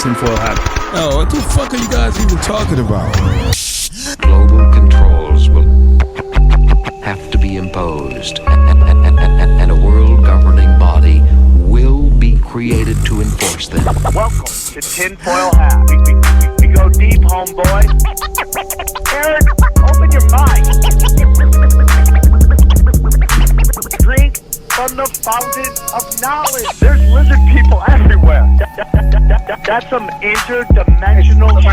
tinfoil hat. Oh, what the fuck are you guys even talking about? Global controls will have to be imposed, and a world governing body will be created to enforce them. Welcome to Tinfoil Hat. We go deep, homeboy. Aaron, open your mind. Drink from the fountain of knowledge. There's lizard people everywhere. That's some interdimensional shit.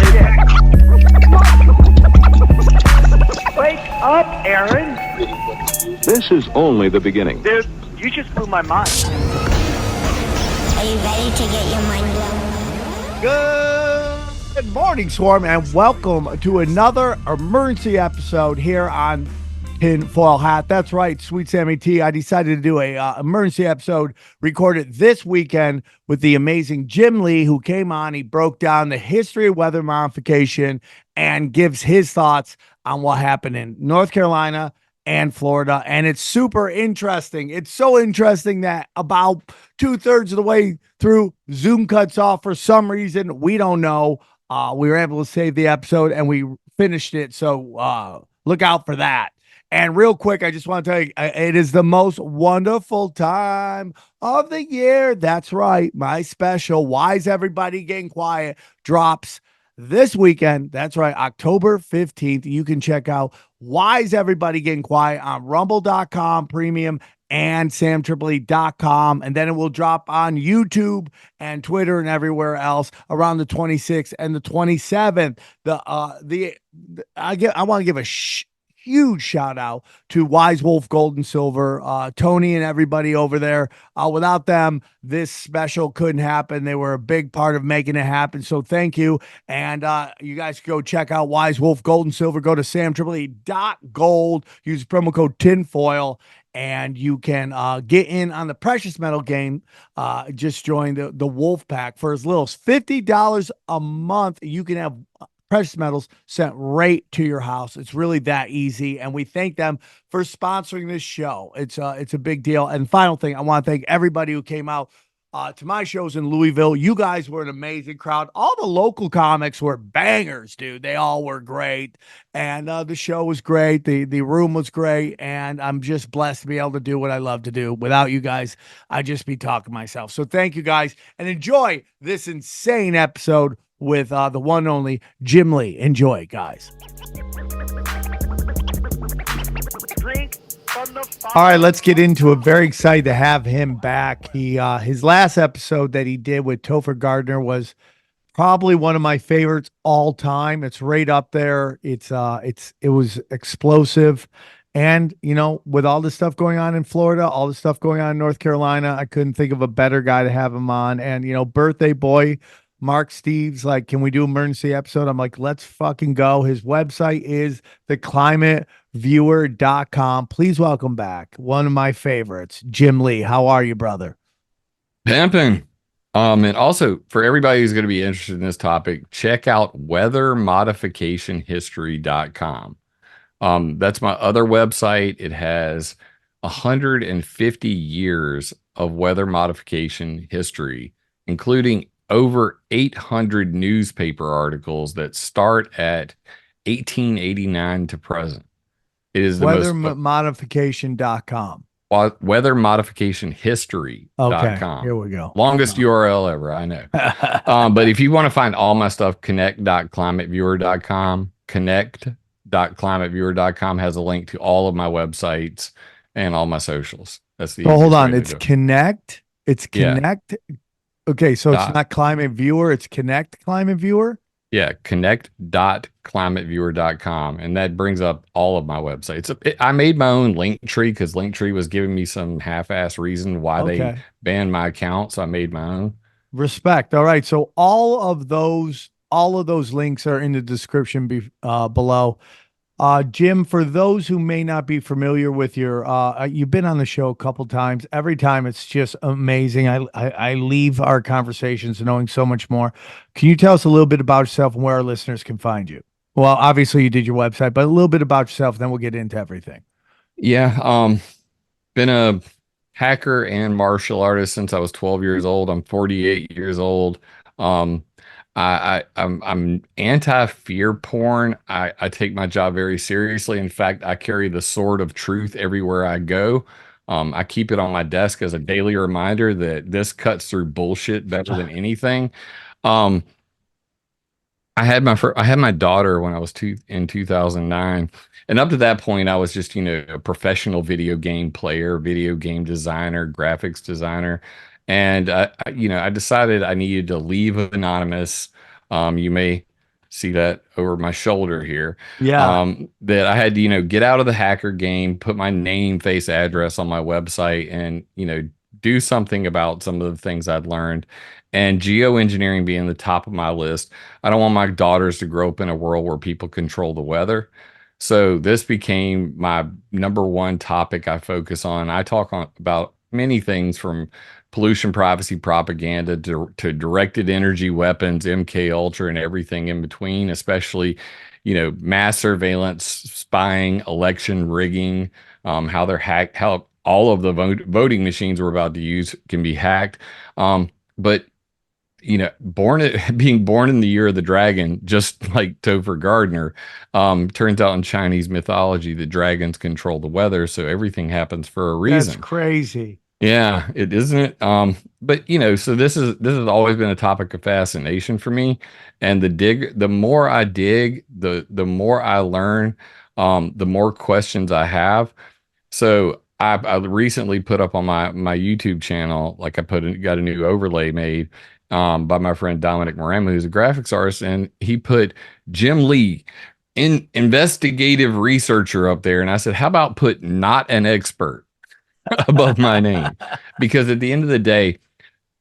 Wake up, Aaron. This is only the beginning. Dude, you just blew my mind. Are you ready to get your mind blown? Good morning, Swarm, and welcome to another emergency episode here on Tinfoil Hat. That's right, Sweet Sammy T. I decided to do a emergency episode recorded this weekend with the amazing Jim Lee, who came on. He broke down the history of weather modification and gives his thoughts on what happened in North Carolina and Florida. And it's super interesting. It's so interesting that about 2/3 of the way through, Zoom cuts off for some reason. We don't know. We were able to save the episode and we finished it. So look out for that. And real quick, I just want to tell you, it is the most wonderful time of the year. That's right. My special, Why Is Everybody Getting Quiet, drops this weekend. That's right, October 15th. You can check out Why Is Everybody Getting Quiet on rumble.com premium and SamTripoli.com. And then it will drop on YouTube and Twitter and everywhere else around the 26th and the 27th. I want to give a huge shout out to Wise Wolf Gold and Silver, Tony and everybody over there. Without them, this special couldn't happen. They were a big part of making it happen. So thank you. And you guys can go check out Wise Wolf Gold and Silver. Go to SamTripoli.gold. Use promo code tinfoil. And you can get in on the precious metal game. Just join the Wolf Pack for as little as $50 a month. You can have precious metals sent right to your house. It's really that easy. And we thank them for sponsoring this show. It's a big deal. And final thing, I want to thank everybody who came out to my shows in Louisville. You guys were an amazing crowd. All the local comics were bangers, dude. They all were great. And the show was great. The room was great. And I'm just blessed to be able to do what I love to do. Without you guys, I'd just be talking myself. So thank you guys and enjoy this insane episode with the one and only Jim Lee. Enjoy, guys. All right, let's get into it. Very excited to have him back. He his last episode that he did with Topher Gardner was probably one of my favorites all time. It's right up there. It was explosive. And, you know, with all the stuff going on in Florida, all the stuff going on in North Carolina, I couldn't think of a better guy to have him on. And, you know, birthday boy Mark Steve's like, can we do emergency episode? I'm like, let's fucking go. His website is theclimateviewer.com. Please welcome back one of my favorites, Jim Lee. How are you, brother? Pimping. And also for everybody who's going to be interested in this topic, check out weathermodificationhistory.com. That's my other website. It has 150 years of weather modification history, including over 800 newspaper articles that start at 1889 to present. It is the weathermodification.com. Weathermodificationhistory.com. Okay, here we go. Longest URL ever, I know. But if you want to find all my stuff, connect.climateviewer.com. Connect.climateviewer.com has a link to all of my websites and all my socials. That's the hold on. It's Connect. It's Connect. Yeah. Okay, so it's not Climate Viewer, it's Connect Climate Viewer? Yeah, connect.climateviewer.com. And that brings up all of my websites. I made my own link tree because Linktree was giving me some half-ass reason why they banned my account, so I made my own. Respect. All right, so all of those links are in the description below. Jim, for those who may not be familiar with your, you've been on the show a couple times. Every time it's just amazing. I leave our conversations knowing so much more. Can you tell us a little bit about yourself and where our listeners can find you? Well, obviously you did your website, but a little bit about yourself, then we'll get into everything. Yeah. Been a hacker and martial artist since I was 12 years old. I'm 48 years old. I'm anti fear porn. I take my job very seriously. In fact, I carry the sword of truth everywhere I go. I keep it on my desk as a daily reminder that this cuts through bullshit better than anything. Um, I had my daughter when I was in 2009, and up to that point, I was just a professional video game player, video game designer, graphics designer, and I decided I needed to leave anonymous. You may see that over my shoulder here. Yeah. That I had to get out of the hacker game, put my name, face, address on my website, and do something about some of the things I'd learned. And geoengineering being the top of my list. I don't want my daughters to grow up in a world where people control the weather. So this became my number one topic I focus on. I talk about many things from pollution, privacy, propaganda to directed energy weapons, MK Ultra, and everything in between, especially, mass surveillance, spying, election rigging, how they're hacked, how all of the voting machines we're about to use can be hacked. But being born in the year of the dragon, just like Topher Gardner, turns out in Chinese mythology, the dragons control the weather, so everything happens for a reason. That's crazy. Yeah, it isn't it. But so this has always been a topic of fascination for me, and the more I dig, the more I learn, the more questions I have. So I recently put up on my YouTube channel, like got a new overlay made by my friend Dominic Moramu, who's a graphics artist, and he put Jim Lee, investigative researcher, up there, and I said, how about put not an expert above my name? Because at the end of the day,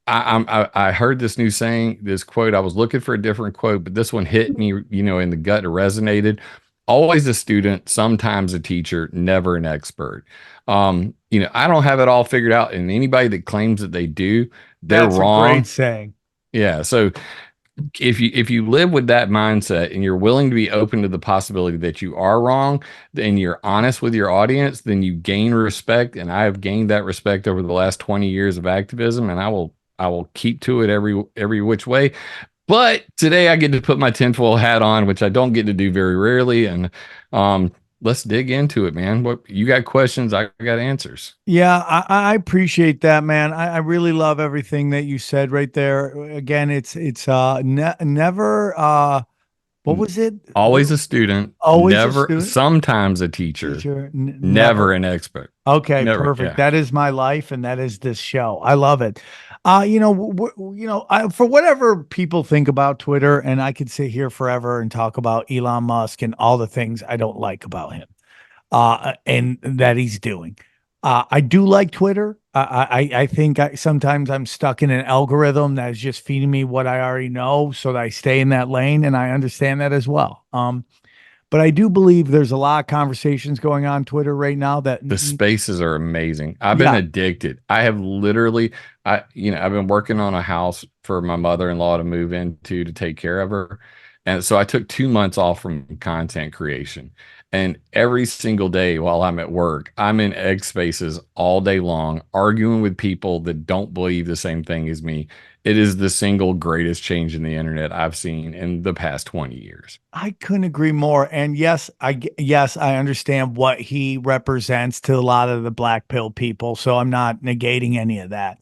I heard this new saying, this quote. I was looking for a different quote, but this one hit me, in the gut. It resonated. Always a student, sometimes a teacher, never an expert. I don't have it all figured out, and anybody that claims that they do, they're That's wrong. a great saying. Yeah. So if you live with that mindset and you're willing to be open to the possibility that you are wrong, then you're honest with your audience, then you gain respect. And I have gained that respect over the last 20 years of activism, and I will keep to it every which way. But today I get to put my tinfoil hat on, which I don't get to do very rarely. And let's dig into it, man. What you got questions? I got answers. Yeah, I appreciate that, man. I really love everything that you said right there. Again, it's never what was it? Always a student, Always a never, student? sometimes a teacher, never an expert. Okay, Never, perfect. yeah. That is my life, and that is this show. I love it. For whatever people think about Twitter, and I could sit here forever and talk about Elon Musk and all the things I don't like about him, and that he's doing. I do like Twitter. I think sometimes I'm stuck in an algorithm that is just feeding me what I already know, so that I stay in that lane, and I understand that as well. But I do believe there's a lot of conversations going on Twitter right now that The spaces are amazing. I've been addicted. I have literally, I've been working on a house for my mother-in-law to move into to take care of her. And so I took 2 months off from content creation. And every single day while I'm at work, I'm in egg spaces all day long, arguing with people that don't believe the same thing as me. It is the single greatest change in the internet I've seen in the past 20 years. I couldn't agree more. And yes, I understand what he represents to a lot of the black pill people. So I'm not negating any of that.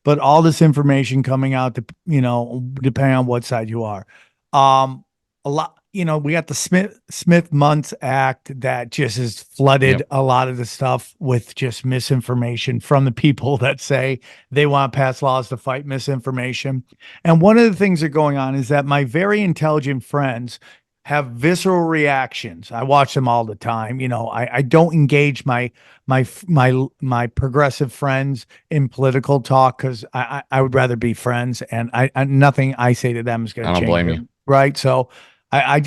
But all this information coming out, depending on what side you are, a lot. We got the Smith-Mundt Act that just has flooded a lot of the stuff with just misinformation from the people that say they want to pass laws to fight misinformation. And one of the things that are going on is that my very intelligent friends have visceral reactions. I watch them all the time. I don't engage my progressive friends in political talk because I would rather be friends, and I nothing I say to them is going to change. I don't blame you. Right. So I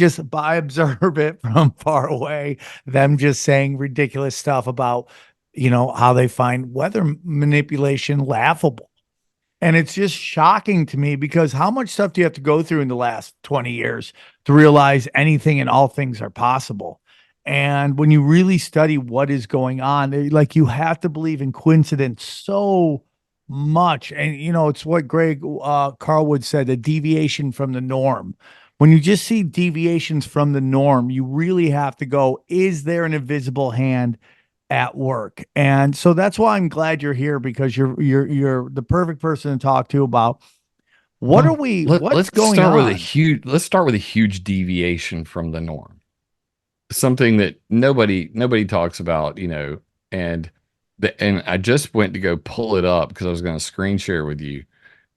observe it from far away, them just saying ridiculous stuff about, how they find weather manipulation laughable. And it's just shocking to me because how much stuff do you have to go through in the last 20 years to realize anything and all things are possible? And when you really study what is going on, like, you have to believe in coincidence so much. And it's what Greg Carlwood said, a deviation from the norm. When you just see deviations from the norm, you really have to go, is there an invisible hand at work? And so that's why I'm glad you're here, because you're the perfect person to talk to about what are we what's let's going start on. with let's start with a huge deviation from the norm. Something that nobody talks about, and I just went to go pull it up because I was going to screen share with you.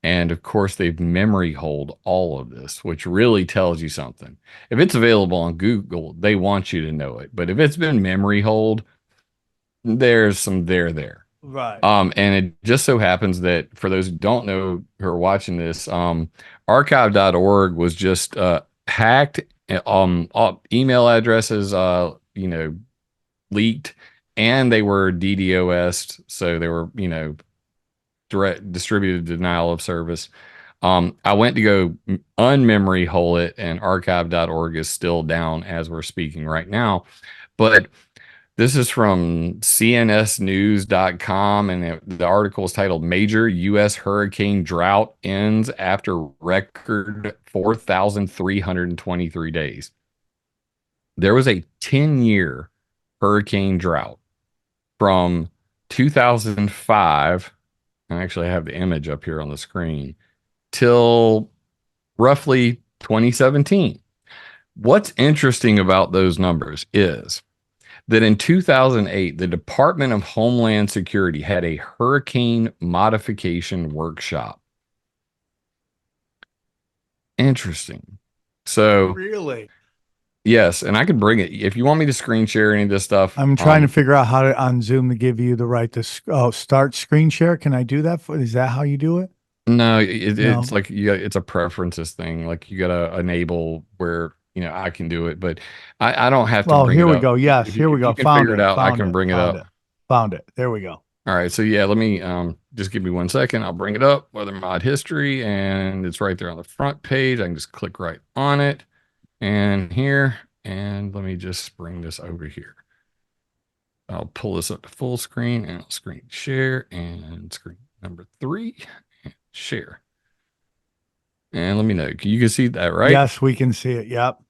And of course, they've memory hold all of this, which really tells you something. If it's available on Google, they want you to know it. But if it's been memory hold, there's some there. Right. And it just so happens that for those who don't know who are watching this, archive.org was just hacked. Email addresses, leaked, and they were DDoSed, so they were, direct distributed denial of service. I went to go unmemory hole it, and archive.org is still down as we're speaking right now. But this is from cnsnews.com, and the article is titled Major U.S. Hurricane Drought Ends After Record 4,323 Days. There was a 10-year hurricane drought from 2005. I actually have the image up here on the screen, till roughly 2017. What's interesting about those numbers is that in 2008, the Department of Homeland Security had a hurricane modification workshop. Interesting. So Really? Yes, and I could bring it. If you want me to screen share any of this stuff. I'm trying to figure out how to on Zoom to give you the right to start screen share. Can I do that? Is that how you do it? No, No. it's like it's a preferences thing. Like you got to enable where I can do it, but I don't have to. Well, bring here it we up. go. Yes, If here we go. You can Found figure it out. I can bring it up. Found it. There we go. All right. So yeah, let me just give me 1 second. I'll bring it up. Weather mod history, and it's right there on the front page. I can just click right on it, and here. And let me just bring this over here. I'll pull this up to full screen, and I'll screen share, and screen number 3, and share. And let me know. You can see that, right? Yes, we can see it. Yep.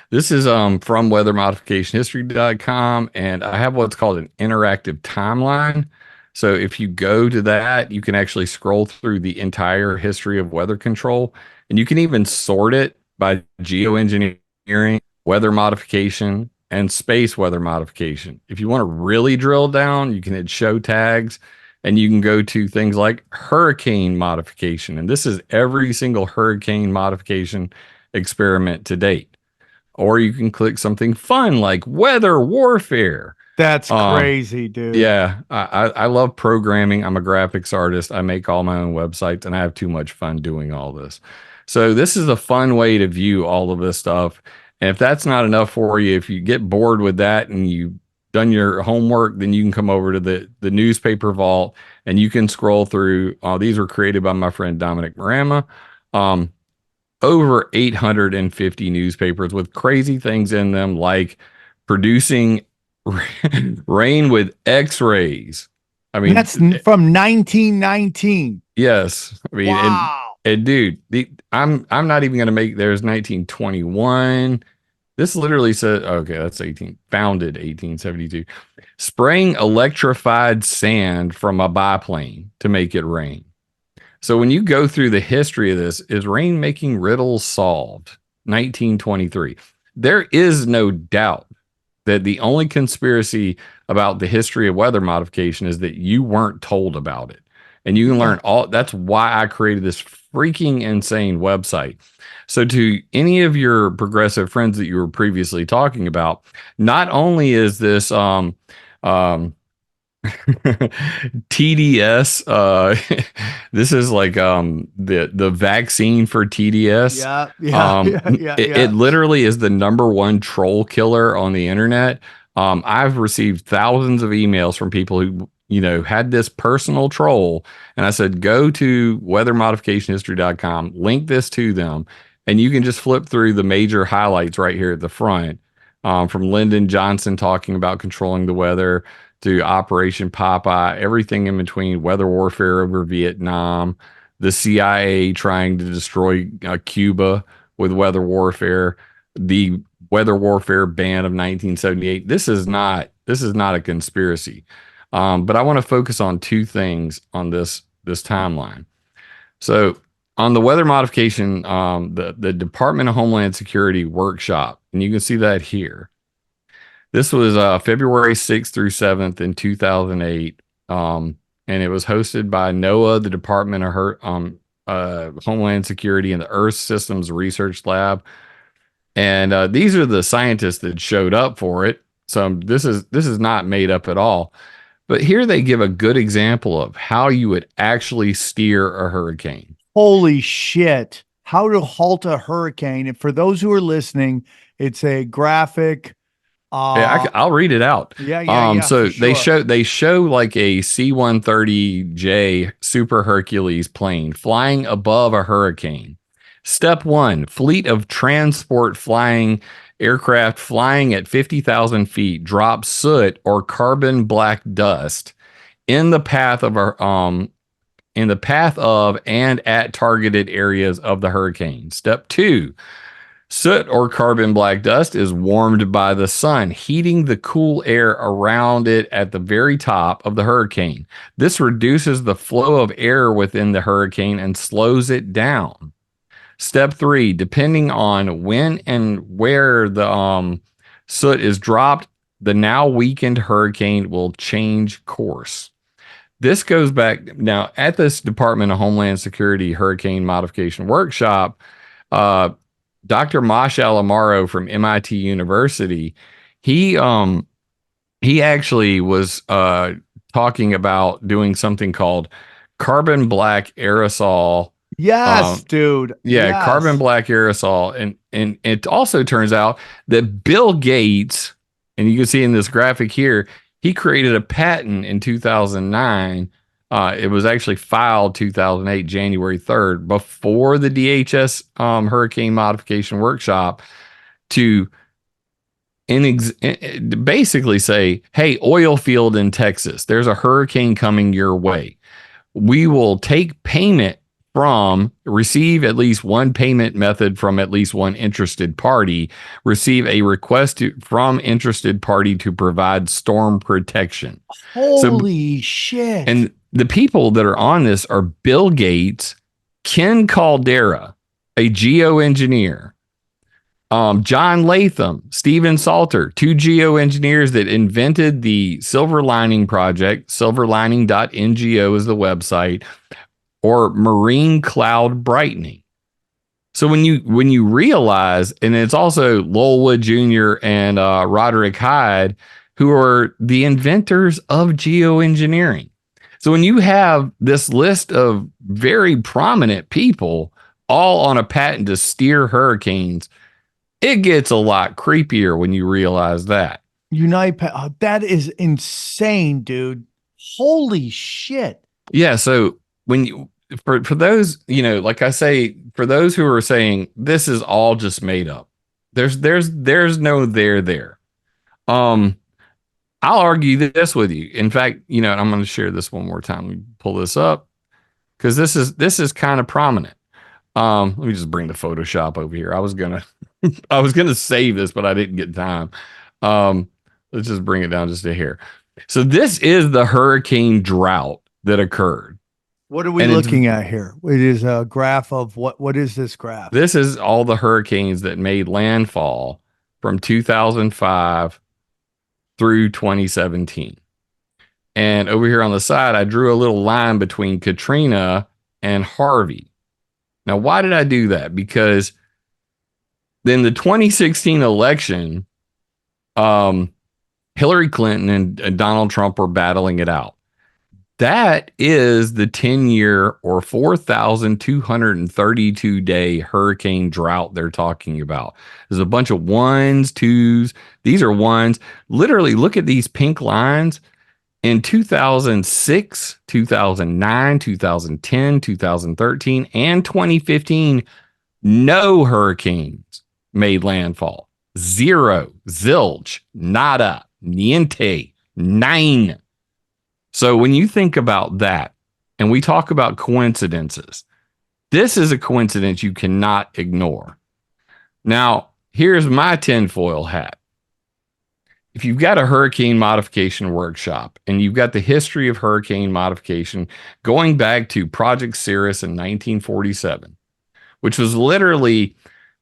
This is from weathermodificationhistory.com, and I have what's called an interactive timeline. So if you go to that, you can actually scroll through the entire history of weather control, and you can even sort it by geoengineering, weather modification, and space weather modification. If you want to really drill down, you can hit show tags, and you can go to things like hurricane modification. And this is every single hurricane modification experiment to date. Or you can click something fun like weather warfare. That's crazy, dude. Yeah, I love programming. I'm a graphics artist. I make all my own websites, and I have too much fun doing all this. So this is a fun way to view all of this stuff. And if that's not enough for you, if you get bored with that and you've done your homework, then you can come over to the newspaper vault, and you can scroll through. These were created by my friend Dominic Marama. Over 850 newspapers with crazy things in them, like producing rain with X-rays. I mean, that's from 1919. Yes. I mean, wow. And dude, I'm not even going to make, there's 1921. This literally says, okay, that's founded 1872. Spraying electrified sand from a biplane to make it rain. So when you go through the history of this, is rain making riddles solved? 1923. There is no doubt that the only conspiracy about the history of weather modification is that you weren't told about it. And you can learn all. That's why I created this freaking insane website. So to any of your progressive friends that you were previously talking about, not only is this TDS, this is like the vaccine for TDS. It literally is the #1 troll killer on the internet. I've received thousands of emails from people who had this personal troll, and I said, go to weathermodificationhistory.com, link this to them, and you can just flip through the major highlights right here at the front. From Lyndon Johnson talking about controlling the weather, to Operation Popeye, everything in between, weather warfare over Vietnam, the CIA trying to destroy Cuba with weather warfare, the weather warfare ban of 1978. This is not a conspiracy. But I want to focus on two things on this timeline. So on the weather modification, the Department of Homeland Security workshop, and you can see that here. This was February 6th through 7th in 2008, and it was hosted by NOAA, the Department of Homeland Security, and the Earth Systems Research Lab. And these are the scientists that showed up for it. So this is not made up at all. But here they give a good example of how you would actually steer a hurricane. Holy shit. How to halt a hurricane. And for those who are listening, it's a graphic. I'll read it out. Yeah. So sure. they show like a C-130J Super Hercules plane flying above a hurricane. Step 1, fleet of transport aircraft flying at 50,000 feet drop soot or carbon black dust in the path of and at targeted areas of the hurricane. Step 2, soot or carbon black dust is warmed by the sun, heating the cool air around it at the very top of the hurricane. This reduces the flow of air within the hurricane and slows it down. Step 3, depending on when and where the soot is dropped, the now weakened hurricane will change course. This goes back now at this Department of Homeland Security Hurricane Modification Workshop. Dr. Mosh Alamaro from MIT University, he actually was talking about doing something called carbon black aerosol. Yes, dude. Yeah, Yes. carbon black aerosol. And it also turns out that Bill Gates, and you can see in this graphic here, he created a patent in 2009. It was actually filed 2008, January 3rd, before the DHS Hurricane Modification Workshop to basically say, hey, oil field in Texas, there's a hurricane coming your way. We will take payment receive at least one payment method from at least one interested party, receive a request from interested party to provide storm protection. Holy shit. And the people that are on this are Bill Gates, Ken Caldera, a geoengineer, John Latham, Stephen Salter, two geoengineers that invented the Silver Lining Project. Silverlining.ngo is the website, or marine cloud brightening. So when you realize, and it's also Lowell Wood Jr. and Roderick Hyde, who are the inventors of geoengineering. So when you have this list of very prominent people all on a patent to steer hurricanes, it gets a lot creepier when you realize that. That is insane, dude. Holy shit. Yeah, so when you for those, like I say, for those who are saying this is all just made up, there's no there. I'll argue this with you. In fact, I'm going to share this one more time. Let me pull this up because this is kind of prominent. Let me just bring the Photoshop over here. I was gonna save this, but I didn't get time. Let's just bring it down just a hair. So this is the hurricane drought that occurred. What are we looking at here? It is a graph of what is this graph? This is all the hurricanes that made landfall from 2005 through 2017. And over here on the side, I drew a little line between Katrina and Harvey. Now, why did I do that? Because in the 2016 election, Hillary Clinton and Donald Trump were battling it out. That is the 10-year or 4,232 day hurricane drought they're talking about. There's a bunch of ones, twos. These are ones. Literally, look at these pink lines. In 2006, 2009, 2010, 2013, and 2015, no hurricanes made landfall. Zero, zilch, nada, niente, 9. So when you think about that, and we talk about coincidences, this is a coincidence you cannot ignore. Now, here's my tinfoil hat. If you've got a hurricane modification workshop and you've got the history of hurricane modification going back to Project Cirrus in 1947, which was literally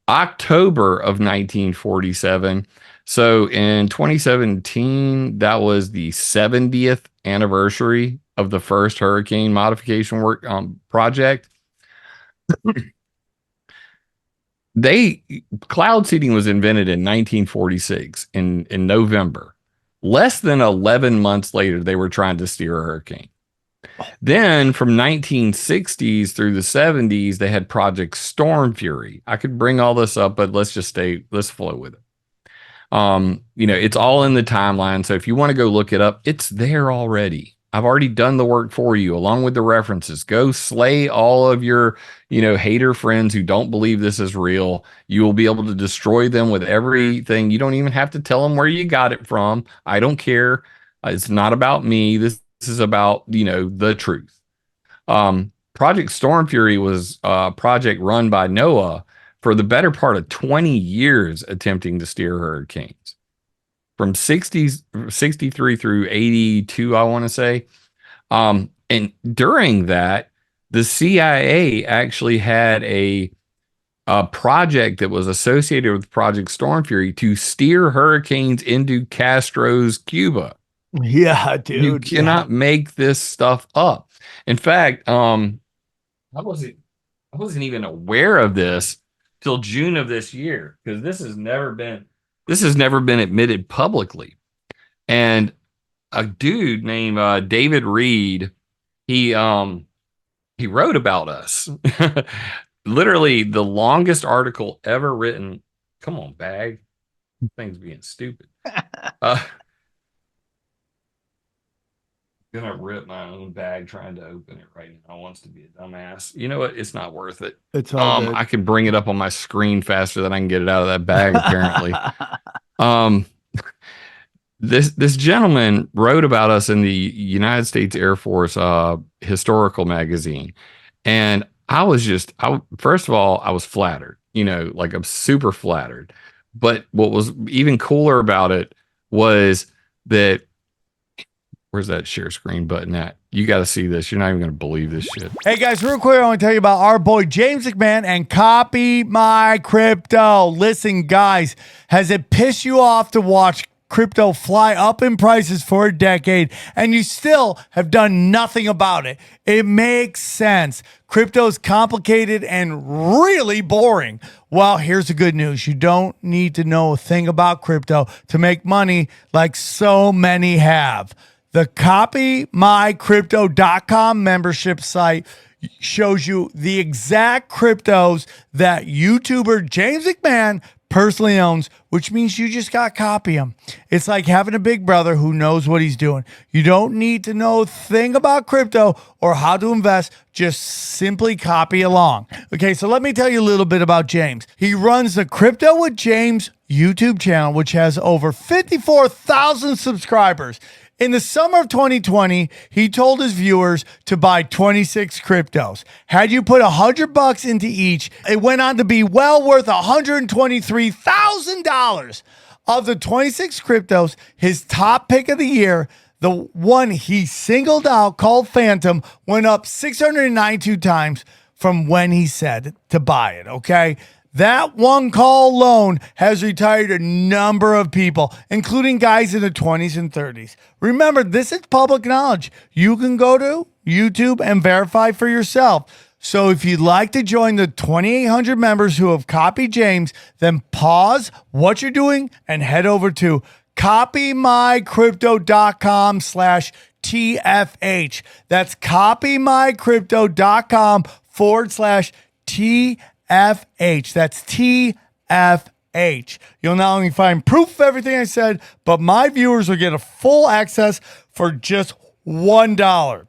October of 1947. So in 2017, that was the 70th anniversary of the first hurricane modification work project. Cloud seeding was invented in 1946 in November. Less than 11 months later, they were trying to steer a hurricane. Then from 1960s through the 70s, they had Project Storm Fury. I could bring all this up, but let's flow with it. It's all in the timeline. So if you want to go look it up, it's there already. I've already done the work for you along with the references. Go slay all of your, hater friends who don't believe this is real. You will be able to destroy them with everything. You don't even have to tell them where you got it from. I don't care. It's not about me. This is about, the truth. Project Storm Fury was a project run by NOAA for the better part of 20 years attempting to steer hurricanes. From 63 through 82, I want to say. And during that, the CIA actually had a project that was associated with Project Storm Fury to steer hurricanes into Castro's Cuba. Yeah, dude. You cannot make this stuff up. In fact, I wasn't even aware of this till June of this year, because this has never been admitted publicly. And a dude named David Reed, he wrote about us. Literally the longest article ever written. Come on, bag. Thing's being stupid. Gonna rip my own bag trying to open it right now. Wants to be a dumbass. You know what? It's not worth it. It's all good. I can bring it up on my screen faster than I can get it out of that bag, apparently. This gentleman wrote about us in the United States Air Force historical magazine, and first of all, I was flattered. I'm super flattered. But what was even cooler about it was that. Where's that share screen button at? You got to see this. You're not even going to believe this shit. Hey guys, real quick, I want to tell you about our boy James McMahon and Copy My Crypto. Listen, guys, has it pissed you off to watch crypto fly up in prices for a decade and you still have done nothing about it? It makes sense. Crypto is complicated and really boring. Well, here's the good news. You don't need to know a thing about crypto to make money like so many have. The CopyMyCrypto.com membership site shows you the exact cryptos that YouTuber James McMahon personally owns, which means you just got to copy him. It's like having a big brother who knows what he's doing. You don't need to know a thing about crypto or how to invest. Just simply copy along. Okay, so let me tell you a little bit about James. He runs the Crypto with James YouTube channel, which has over 54,000 subscribers. In the summer of 2020, he told his viewers to buy 26 cryptos. Had you put $100 into each, it went on to be well worth $123,000. Of the 26 cryptos, his top pick of the year, the one he singled out called Phantom, went up 692 times from when he said to buy it, okay? That one call alone has retired a number of people, including guys in their 20s and 30s. Remember, this is public knowledge. You can go to YouTube and verify for yourself. So if you'd like to join the 2,800 members who have copied James, then pause what you're doing and head over to copymycrypto.com/TFH. That's copymycrypto.com/TFH. That's TFH. You'll not only find proof of everything I said, but my viewers will get a full access for just $1.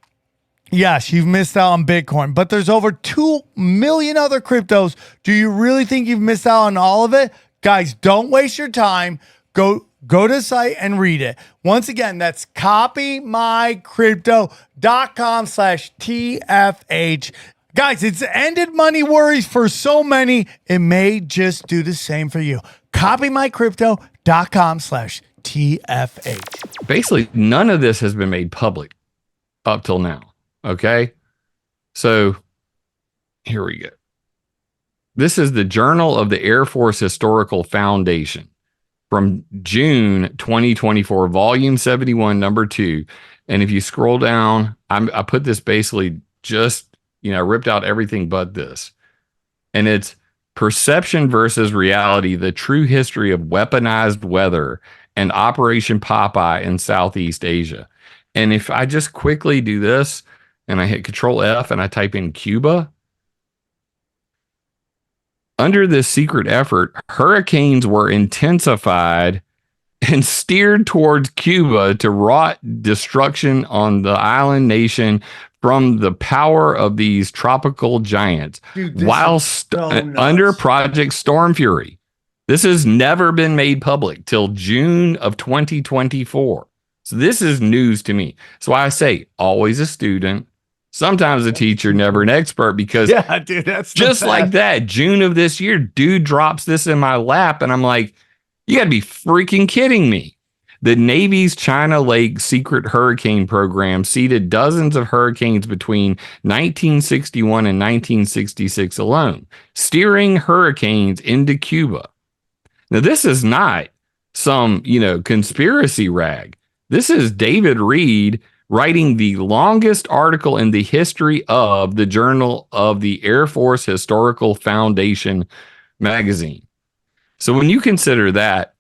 Yes, you've missed out on Bitcoin, but there's over 2 million other cryptos. Do you really think you've missed out on all of it? Guys, don't waste your time. Go Go to the site and read it. Once again, that's copymycrypto.com/TFH. Guys, it's ended money worries for so many. It may just do the same for you. Copymycrypto.com/TFH. Basically, none of this has been made public up till now. Okay. So here we go. This is the Journal of the Air Force Historical Foundation from June 2024, volume 71, number 2. And if you scroll down, I put this basically just, ripped out everything but this. And it's Perception versus Reality, the True History of Weaponized Weather and Operation Popeye in Southeast Asia. And if I just quickly do this and I hit Control F and I type in Cuba, under this secret effort, hurricanes were intensified and steered towards Cuba to wrought destruction on the island nation from the power of these tropical giants. Dude, under Project Storm Fury. This has never been made public till June of 2024. So this is news to me. So I say always a student, sometimes a teacher, never an expert, because dude, that's just like that, June of this year, dude drops this in my lap and I'm like, you gotta be freaking kidding me. The Navy's China Lake Secret Hurricane Program seeded dozens of hurricanes between 1961 and 1966 alone, steering hurricanes into Cuba. Now, this is not some, conspiracy rag. This is David Reed writing the longest article in the history of the Journal of the Air Force Historical Foundation magazine. So when you consider that,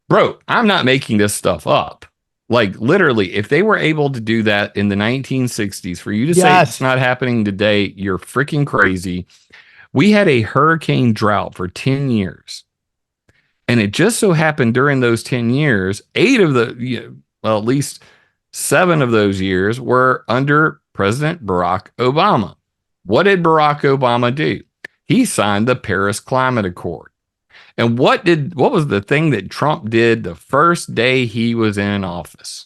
bro, I'm not making this stuff up. Like literally, if they were able to do that in the 1960s, for you to say it's not happening today, you're freaking crazy. We had a hurricane drought for 10 years. And it just so happened during those 10 years, 8 of the, at least 7 of those years were under President Barack Obama. What did Barack Obama do? He signed the Paris Climate Accord. And what was the thing that Trump did the first day he was in office?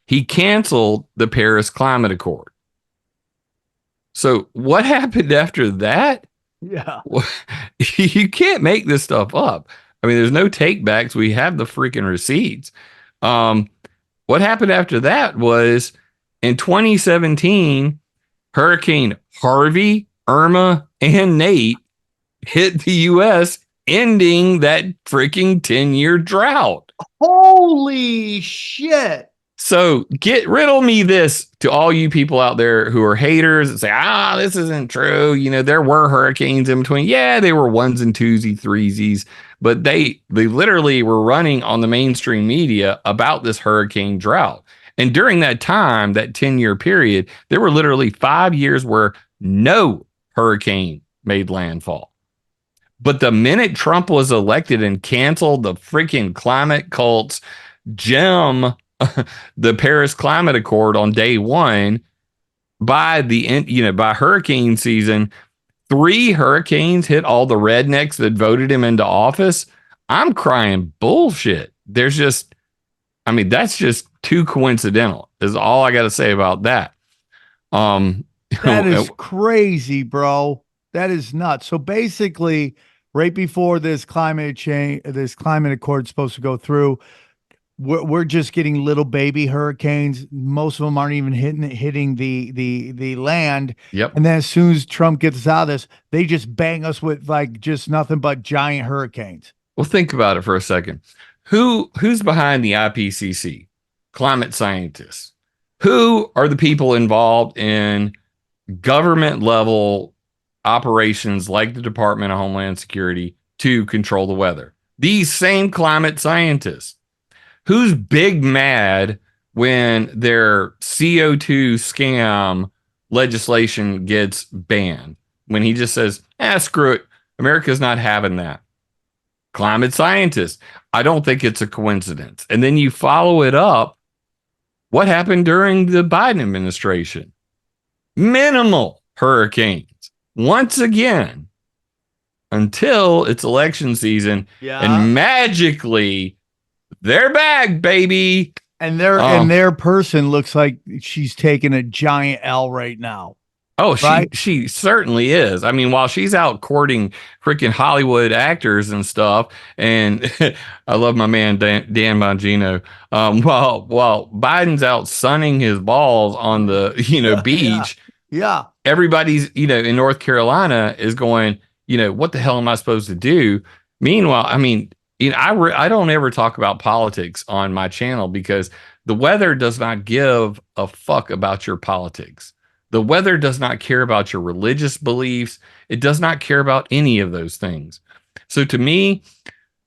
He canceled the Paris Climate Accord. So what happened after that? Yeah. You can't make this stuff up. I mean, there's no takebacks. We have the freaking receipts. What happened after that was in 2017, Hurricane Harvey, Irma, and Nate hit the U.S., ending that freaking 10-year drought. Holy shit. So riddle me this to all you people out there who are haters and say, this isn't true. There were hurricanes in between. Yeah, they were ones and twosies, threesies, but they literally were running on the mainstream media about this hurricane drought. And during that time, that 10-year period, there were literally 5 years where no hurricane made landfall. But the minute Trump was elected and canceled the freaking climate cult's gem, the Paris Climate Accord on day one, by hurricane season, 3 hurricanes hit all the rednecks that voted him into office. I'm crying bullshit. That's just too coincidental is all I got to say about that. That is crazy, bro. That is nuts. So basically, right before this climate accord is supposed to go through, we're just getting little baby hurricanes. Most of them aren't even hitting the land. Yep. And then as soon as Trump gets us out of this, they just bang us with like just nothing but giant hurricanes. Well, think about it for a second. Who's behind the IPCC? Climate scientists. Who are the people involved in government level operations like the Department of Homeland Security to control the weather? These same climate scientists. Who's big mad when their CO2 scam legislation gets banned? When he just says, screw it. America's not having that. Climate scientists. I don't think it's a coincidence. And then you follow it up. What happened during the Biden administration? Minimal hurricanes. Once again, until it's election season, Yeah. and magically they're back, baby. And their person looks like she's taking a giant L right now. Oh, right? she certainly is. I mean, while she's out courting freaking Hollywood actors and stuff, and I love my man Dan Bongino. While Biden's out sunning his balls on the beach, Yeah. everybody's in North Carolina is going, what the hell am I supposed to do? Meanwhile, I mean, I don't ever talk about politics on my channel because the weather does not give a fuck about your politics. The weather does not care about your religious beliefs. It does not care about any of those things. So to me,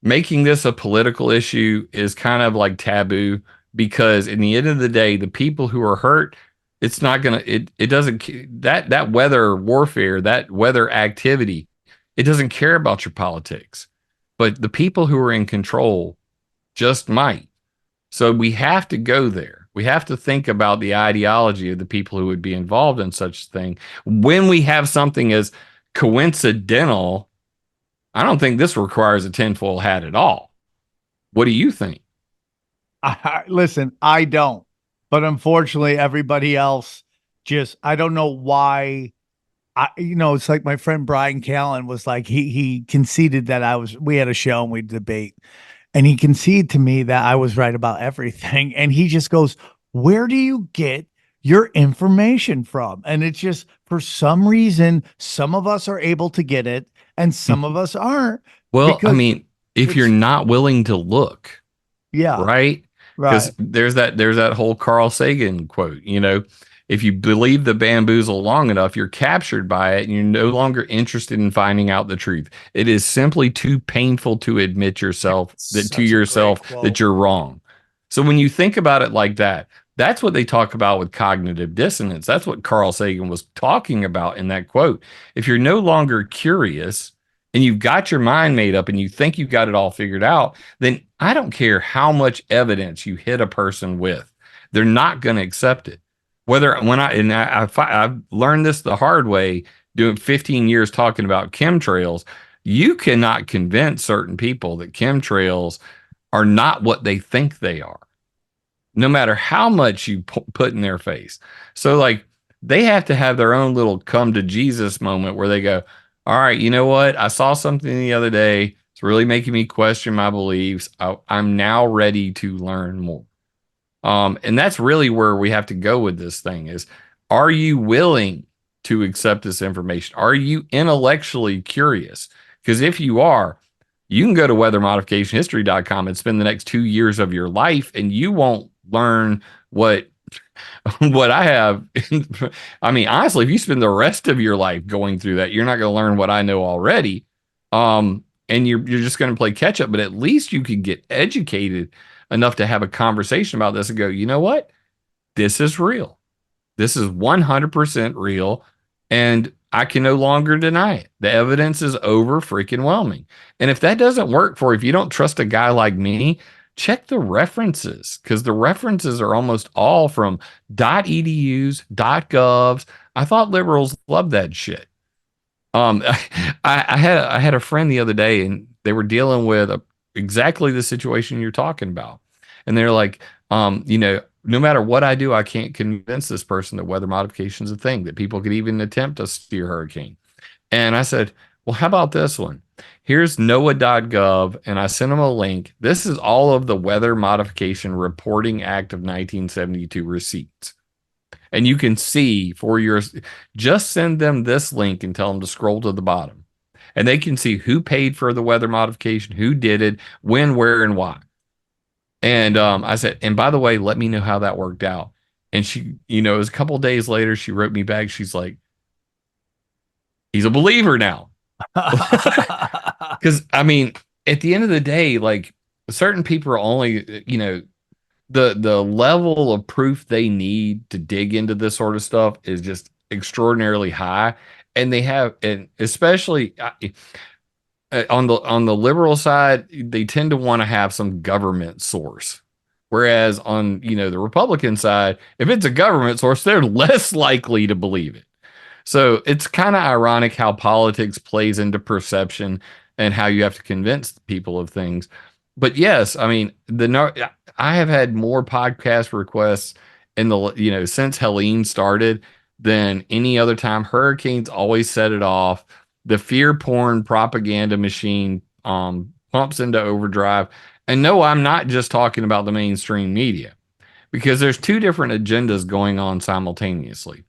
making this a political issue is kind of like taboo because in the end of the day, the people who are hurt, it's not going to, it doesn't, that weather warfare, that weather activity, it doesn't care about your politics. But the people who are in control just might. So we have to go there. We have to think about the ideology of the people who would be involved in such a thing. When we have something as coincidental, I don't think this requires a tinfoil hat at all. What do you think? Listen, I don't. But unfortunately, everybody else I don't know why. It's like my friend Brian Callen was like, he conceded that we had a show and we debate. And he conceded to me that I was right about everything. And he just goes, where do you get your information from? And it's just, for some reason, some of us are able to get it and some of us aren't. Well, I mean, if you're not willing to look, yeah, right? Because there's that whole Carl Sagan quote, if you believe the bamboozle long enough, you're captured by it and you're no longer interested in finding out the truth. It is simply too painful to admit to yourself that you're wrong. So when you think about it like that, that's what they talk about with cognitive dissonance. That's what Carl Sagan was talking about in that quote. If you're no longer curious and you've got your mind made up and you think you've got it all figured out, then I don't care how much evidence you hit a person with. They're not going to accept it. I've learned this the hard way doing 15 years talking about chemtrails. You cannot convince certain people that chemtrails are not what they think they are, no matter how much you put in their face. So like they have to have their own little come to Jesus moment where they go, all right, you know what? I saw something the other day. It's really making me question my beliefs. I'm now ready to learn more. And that's really where we have to go with this thing is, are you willing to accept this information? Are you intellectually curious? Because if you are, you can go to weathermodificationhistory.com and spend the next 2 years of your life and you won't learn what I have. I mean, honestly, if you spend the rest of your life going through that, you're not going to learn what I know already. And you're just going to play catch up, but at least you can get educated enough to have a conversation about this and go, you know what? This is real. This is 100% real. And I can no longer deny it. The evidence is over freaking whelming. And if that doesn't work for you, if you don't trust a guy like me, check the references because the references are almost all from .edus, .govs. I thought liberals loved that shit. I had a friend the other day and they were dealing with exactly the situation you're talking about. And they're like, no matter what I do, I can't convince this person that weather modification is a thing, that people could even attempt to steer hurricane. And I said, well, how about this one? Here's NOAA.gov, and I sent them a link. This is all of the Weather Modification Reporting Act of 1972 receipts. And you can see just send them this link and tell them to scroll to the bottom. And they can see who paid for the weather modification, who did it, when, where, and why. And I said, and by the way, let me know how that worked out. And she, it was a couple of days later, she wrote me back. She's like, he's a believer now. Because, I mean, at the end of the day, like certain people are only, the level of proof they need to dig into this sort of stuff is just extraordinarily high. And they have, and especially on the liberal side, they tend to want to have some government source. Whereas on, the Republican side, if it's a government source, they're less likely to believe it. So it's kind of ironic how politics plays into perception and how you have to convince people of things. But yes, I mean, I have had more podcast requests in the, since Helene started than any other time. Hurricanes always set it off. The fear porn propaganda machine pumps into overdrive. And no, I'm not just talking about the mainstream media, because there's two different agendas going on simultaneously.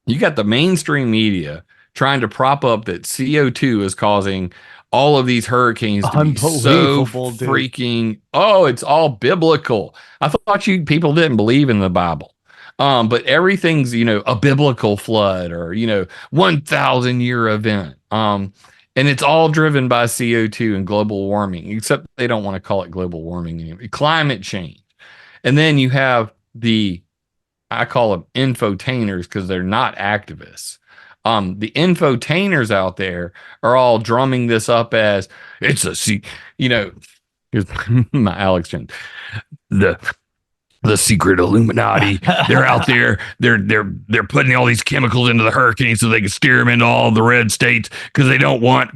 You got the mainstream media trying to prop up that CO2 is causing all of these hurricanes to be so freaking, it's all biblical. I thought you people didn't believe in the Bible. But everything's, a biblical flood or, 1,000-year event. And it's all driven by CO2 and global warming, except they don't want to call it global warming anymore. Climate change. And then you have I call them infotainers because they're not activists. The infotainers out there are all drumming this up as it's here's my Alex Jones. The secret Illuminati. They're out there. They're putting all these chemicals into the hurricane so they can steer them into all the red states because they don't want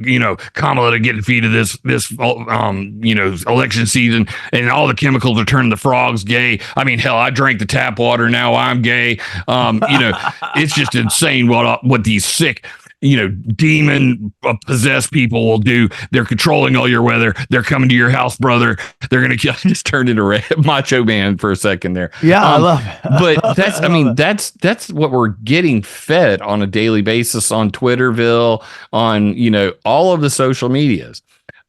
Kamala to get defeated this election season, and all the chemicals are turning the frogs gay. I mean, hell, I drank the tap water. Now I'm gay. It's just insane what these sick demon possessed people will do. They're controlling all your weather. They're coming to your house, brother. They're going to just turn into Macho Man for a second there. Yeah, I love it. But that's what we're getting fed on a daily basis on Twitterville, on, all of the social medias.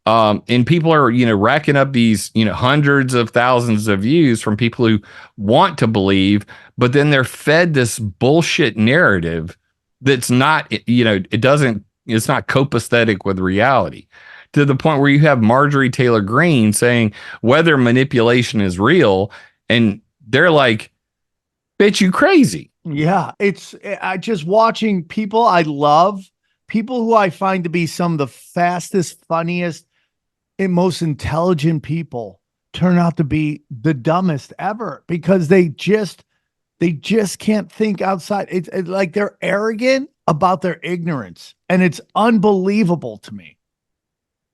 And people are, racking up these, hundreds of thousands of views from people who want to believe, but then they're fed this bullshit narrative that's not, it's not copacetic with reality, to the point where you have Marjorie Taylor Greene saying weather manipulation is real. And they're like, bitch, you crazy. Yeah. I just watching people I love, people who I find to be some of the fastest, funniest, and most intelligent people turn out to be the dumbest ever because they just can't think outside. It's like they're arrogant about their ignorance, and it's unbelievable to me.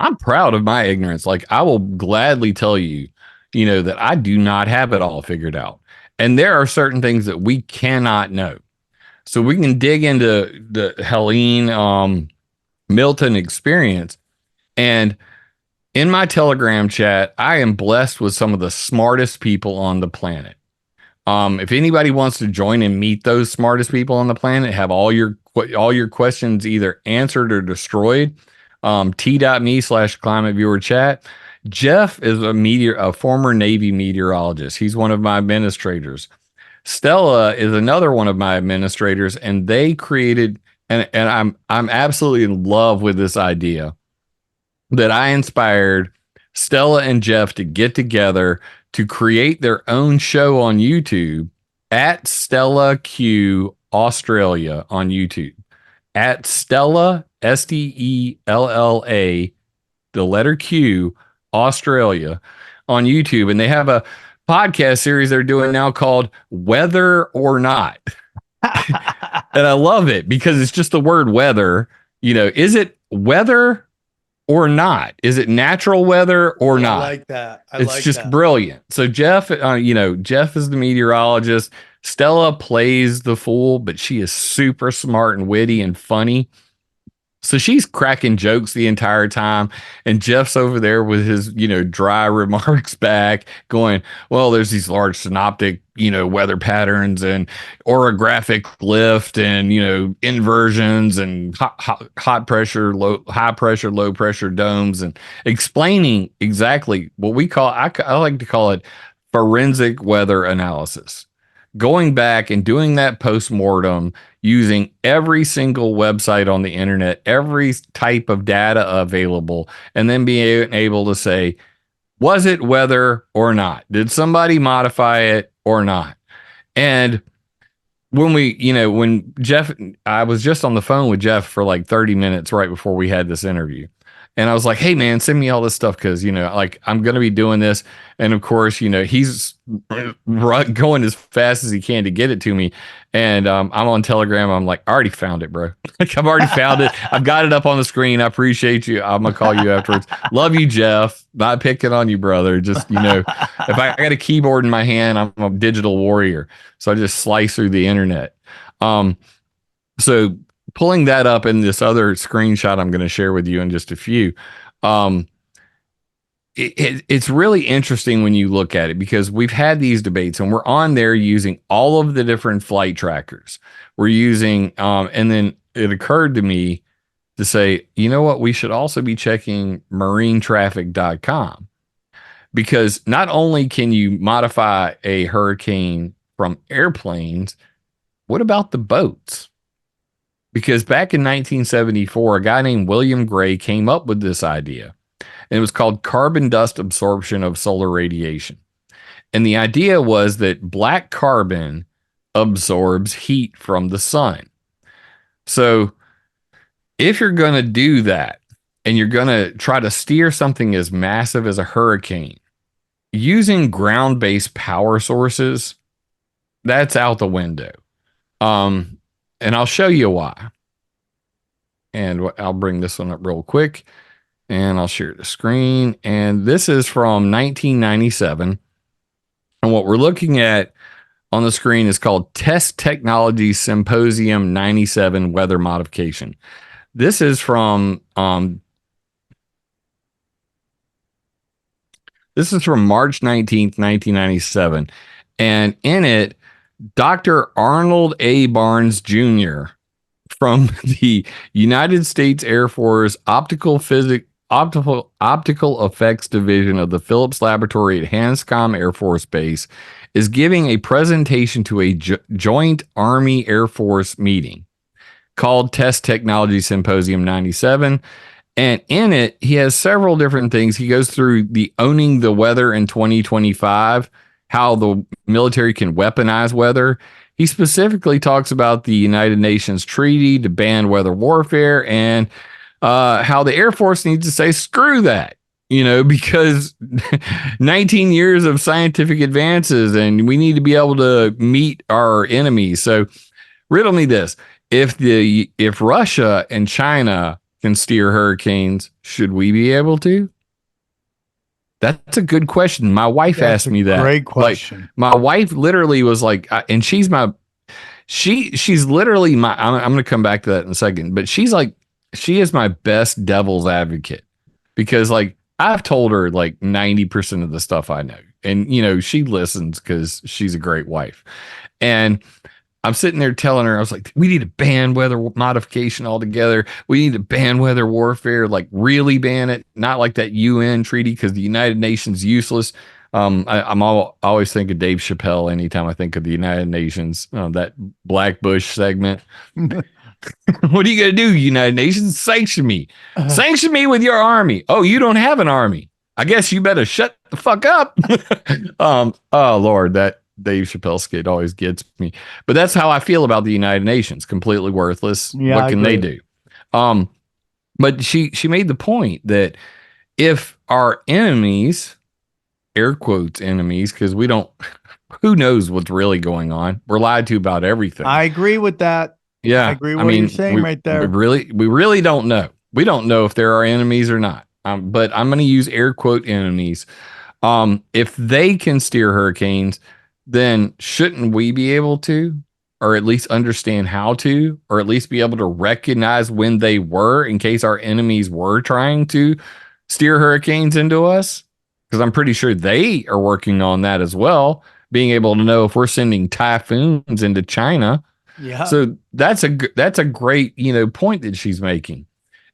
I'm proud of my ignorance. Like, I will gladly tell you, that I do not have it all figured out. And there are certain things that we cannot know. So we can dig into the Helene Milton experience. And in my Telegram chat, I am blessed with some of the smartest people on the planet. If anybody wants to join and meet those smartest people on the planet, have all your questions either answered or destroyed, t.me/climate viewer chat. Jeff is a former Navy meteorologist. He's one of my administrators. Stella is another one of my administrators, and they created, and I'm absolutely in love with this idea that I inspired Stella and Jeff to get together to create their own show on YouTube at Stella Q Australia on YouTube. At Stella, STELLA, the letter Q, Australia on YouTube. And they have a podcast series they're doing now called Whether or Not. And I love it because it's just the word weather. Is it weather or not? Is it natural weather or not? I like that. It's just brilliant. So Jeff, Jeff is the meteorologist. Stella plays the fool, but she is super smart and witty and funny. So she's cracking jokes the entire time. And Jeff's over there with his, dry remarks back going, well, there's these large synoptic, weather patterns and orographic lift and, inversions and high pressure, low pressure domes, and explaining exactly what we call, I like to call it forensic weather analysis. Going back and doing that post-mortem using every single website on the internet, every type of data available, and then being able to say, was it weather or not? Did somebody modify it or not? And when Jeff, I was just on the phone with Jeff for like 30 minutes right before we had this interview. And I was like, hey, man, send me all this stuff because, like I'm going to be doing this. And of course, he's going as fast as he can to get it to me. And I'm on Telegram. I'm like, I already found it, bro. Like, I've already found it. I've got it up on the screen. I appreciate you. I'm going to call you afterwards. Love you, Jeff. Not picking on you, brother. Just, if I got a keyboard in my hand, I'm a digital warrior. So I just slice through the internet. So pulling that up in this other screenshot I'm going to share with you in just a few, it's really interesting when you look at it because we've had these debates and we're on there using all of the different flight trackers. We're using, and then it occurred to me to say, you know what, we should also be checking marinetraffic.com because not only can you modify a hurricane from airplanes, what about the boats? Because back in 1974, a guy named William Gray came up with this idea. And it was called carbon dust absorption of solar radiation. And the idea was that black carbon absorbs heat from the sun. So if you're going to do that and you're going to try to steer something as massive as a hurricane, using ground-based power sources, that's out the window. And I'll show you why. And I'll bring this one up real quick and I'll share the screen. And this is from 1997. And what we're looking at on the screen is called Test Technology Symposium 97 Weather Modification. This is from March 19th, 1997. And in it, Dr. Arnold A. Barnes Jr. from the United States Air Force Optical Effects Division of the Phillips Laboratory at Hanscom Air Force Base is giving a presentation to a joint Army Air Force meeting called Test Technology Symposium 97. And in it, he has several different things. He goes through the owning the weather in 2025, how the military can weaponize weather. He specifically talks about the United Nations treaty to ban weather warfare and how the Air Force needs to say, screw that, because 19 years of scientific advances and we need to be able to meet our enemies. So riddle me this. If Russia and China can steer hurricanes, should we be able to? That's a good question. My wife asked me that. Great question. Like, my wife literally was like, and she's literally I'm going to come back to that in a second, but she is my best devil's advocate because like I've told her like 90% of the stuff I know. And, she listens because she's a great wife. And I'm sitting there telling her, I was like, we need to ban weather modification altogether. We need to ban weather warfare, like really ban it, not like that UN treaty because the United Nations useless. I always think of Dave Chappelle anytime I think of the United Nations, that Black Bush segment. What are you going to do, United Nations? Sanction me. Sanction me with your army. Oh, you don't have an army. I guess you better shut the fuck up. Oh, Lord, that Dave Chappelle skit always gets me. But that's how I feel about the United Nations. Completely worthless. Yeah, what can they do? But she made the point that if our enemies, air quotes enemies, because we don't, who knows what's really going on? We're lied to about everything. I agree with that. Yeah. I agree with what you're saying right there. We really don't know. We don't know if there are enemies or not. But I'm going to use air quote enemies. If they can steer hurricanes, then shouldn't we be able to, or at least understand how to, or at least be able to recognize when they were in case our enemies were trying to steer hurricanes into us? Because I'm pretty sure they are working on that as well, being able to know if we're sending typhoons into China. Yeah. So that's a great, point that she's making.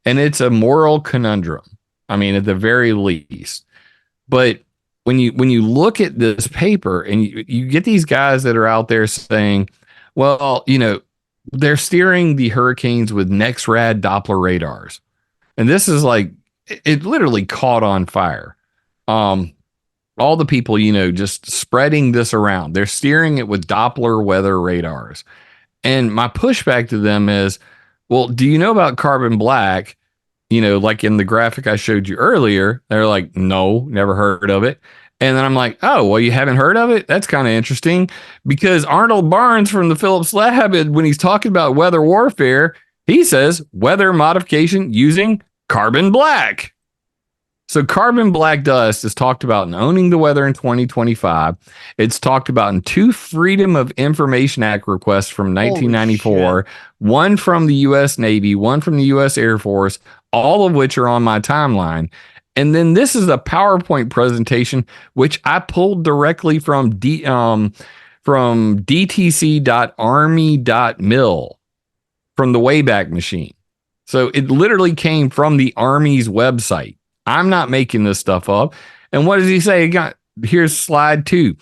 And it's a moral conundrum. I mean, at the very least. But when you look at this paper and you get these guys that are out there saying, well, they're steering the hurricanes with NEXRAD Doppler radars. And this is like, it literally caught on fire. All the people, just spreading this around, they're steering it with Doppler weather radars. And my pushback to them is, well, do you know about carbon black? like in the graphic I showed you earlier, they're like, no, never heard of it. And then I'm like, oh, well, you haven't heard of it? That's kind of interesting, because Arnold Barnes from the Phillips Lab, when he's talking about weather warfare, he says weather modification using carbon black. So carbon black dust is talked about in Owning the Weather in 2025. It's talked about in 2 Freedom of Information Act requests from 1994, one from the U.S. Navy, one from the U.S. Air Force, all of which are on my timeline. And then this is a PowerPoint presentation, which I pulled directly from dtc.army.mil, from the Wayback Machine. So it literally came from the Army's website. I'm not making this stuff up. And what does he say? Here's slide 2.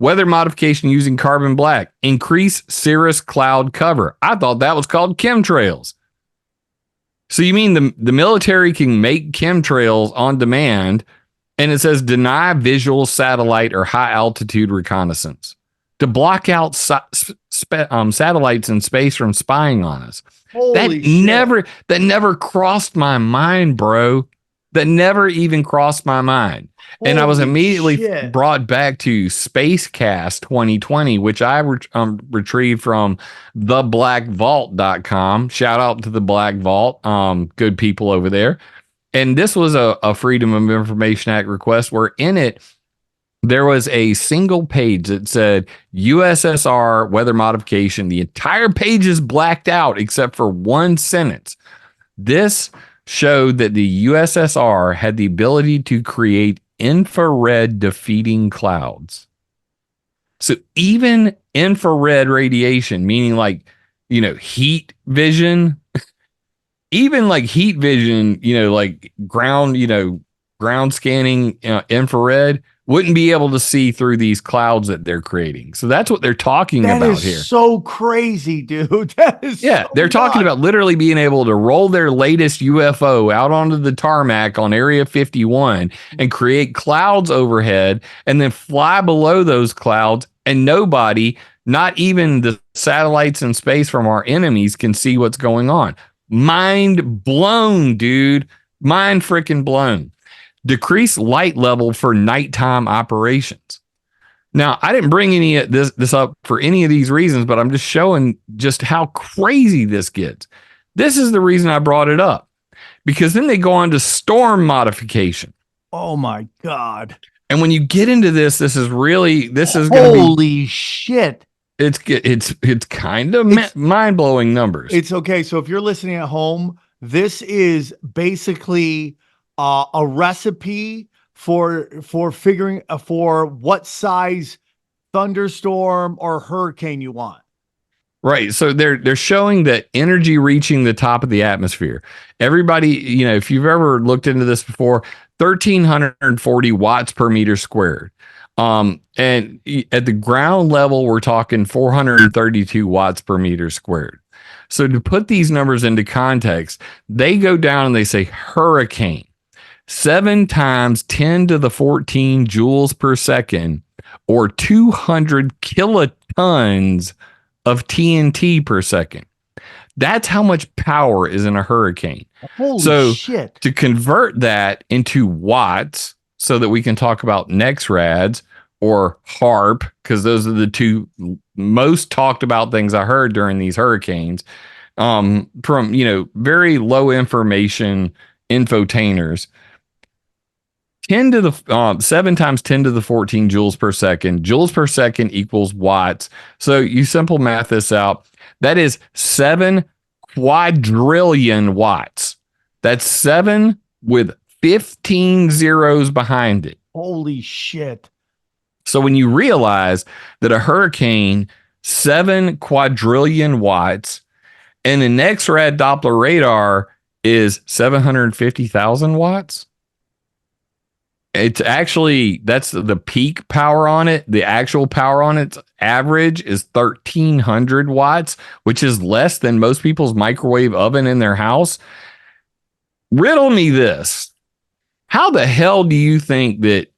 Weather modification using carbon black. Increase cirrus cloud cover. I thought that was called chemtrails. So you mean the military can make chemtrails on demand, and it says deny visual satellite or high altitude reconnaissance to block out satellites in space from spying on us. Holy shit. That never crossed my mind, bro. That never even crossed my mind. And I was immediately brought back to Spacecast 2020, which I retrieved from theblackvault.com. Shout out to the Black Vault. Good people over there. And this was a Freedom of Information Act request, where in it, there was a single page that said USSR weather modification. The entire page is blacked out except for one sentence. This showed that the USSR had the ability to create infrared defeating clouds. So even infrared radiation, meaning like, heat vision, even like heat vision, like ground scanning infrared, wouldn't be able to see through these clouds that they're creating. So that's what they're talking about here. That is so crazy, dude. That is they're talking about literally being able to roll their latest UFO out onto the tarmac on Area 51 and create clouds overhead and then fly below those clouds, and nobody, not even the satellites in space from our enemies, can see what's going on. Mind blown, dude. Mind freaking blown. Decrease light level for nighttime operations. Now, I didn't bring any of this up for any of these reasons, but I'm just showing just how crazy this gets. This is the reason I brought it up, because then they go on to storm modification. Oh my God. And when you get into this is going to be holy shit. It's kind of mind-blowing numbers. It's okay. So if you're listening at home, this is basically a recipe for figuring for what size thunderstorm or hurricane you want. Right. So they're showing that energy reaching the top of the atmosphere. Everybody, if you've ever looked into this before, 1,340 watts per meter squared. And at the ground level, we're talking 432 watts per meter squared. So to put these numbers into context, they go down and they say hurricane. 7 times 10 to the 14 joules per second, or 200 kilotons of TNT per second. That's how much power is in a hurricane. Holy shit. To convert that into watts so that we can talk about NEXRADs or HARP, because those are the 2 most talked about things I heard during these hurricanes, from, very low information infotainers. 7 times 10 to the 14 joules per second. Joules per second equals watts. So you simple math this out. That is 7 quadrillion watts. That's 7 with 15 zeros behind it. Holy shit. So when you realize that a hurricane, 7 quadrillion watts, and an NEXRAD Doppler radar is 750,000 watts. It's actually, that's the peak power on it. The actual power on its average is 1,300 watts, which is less than most people's microwave oven in their house. Riddle me this. How the hell do you think that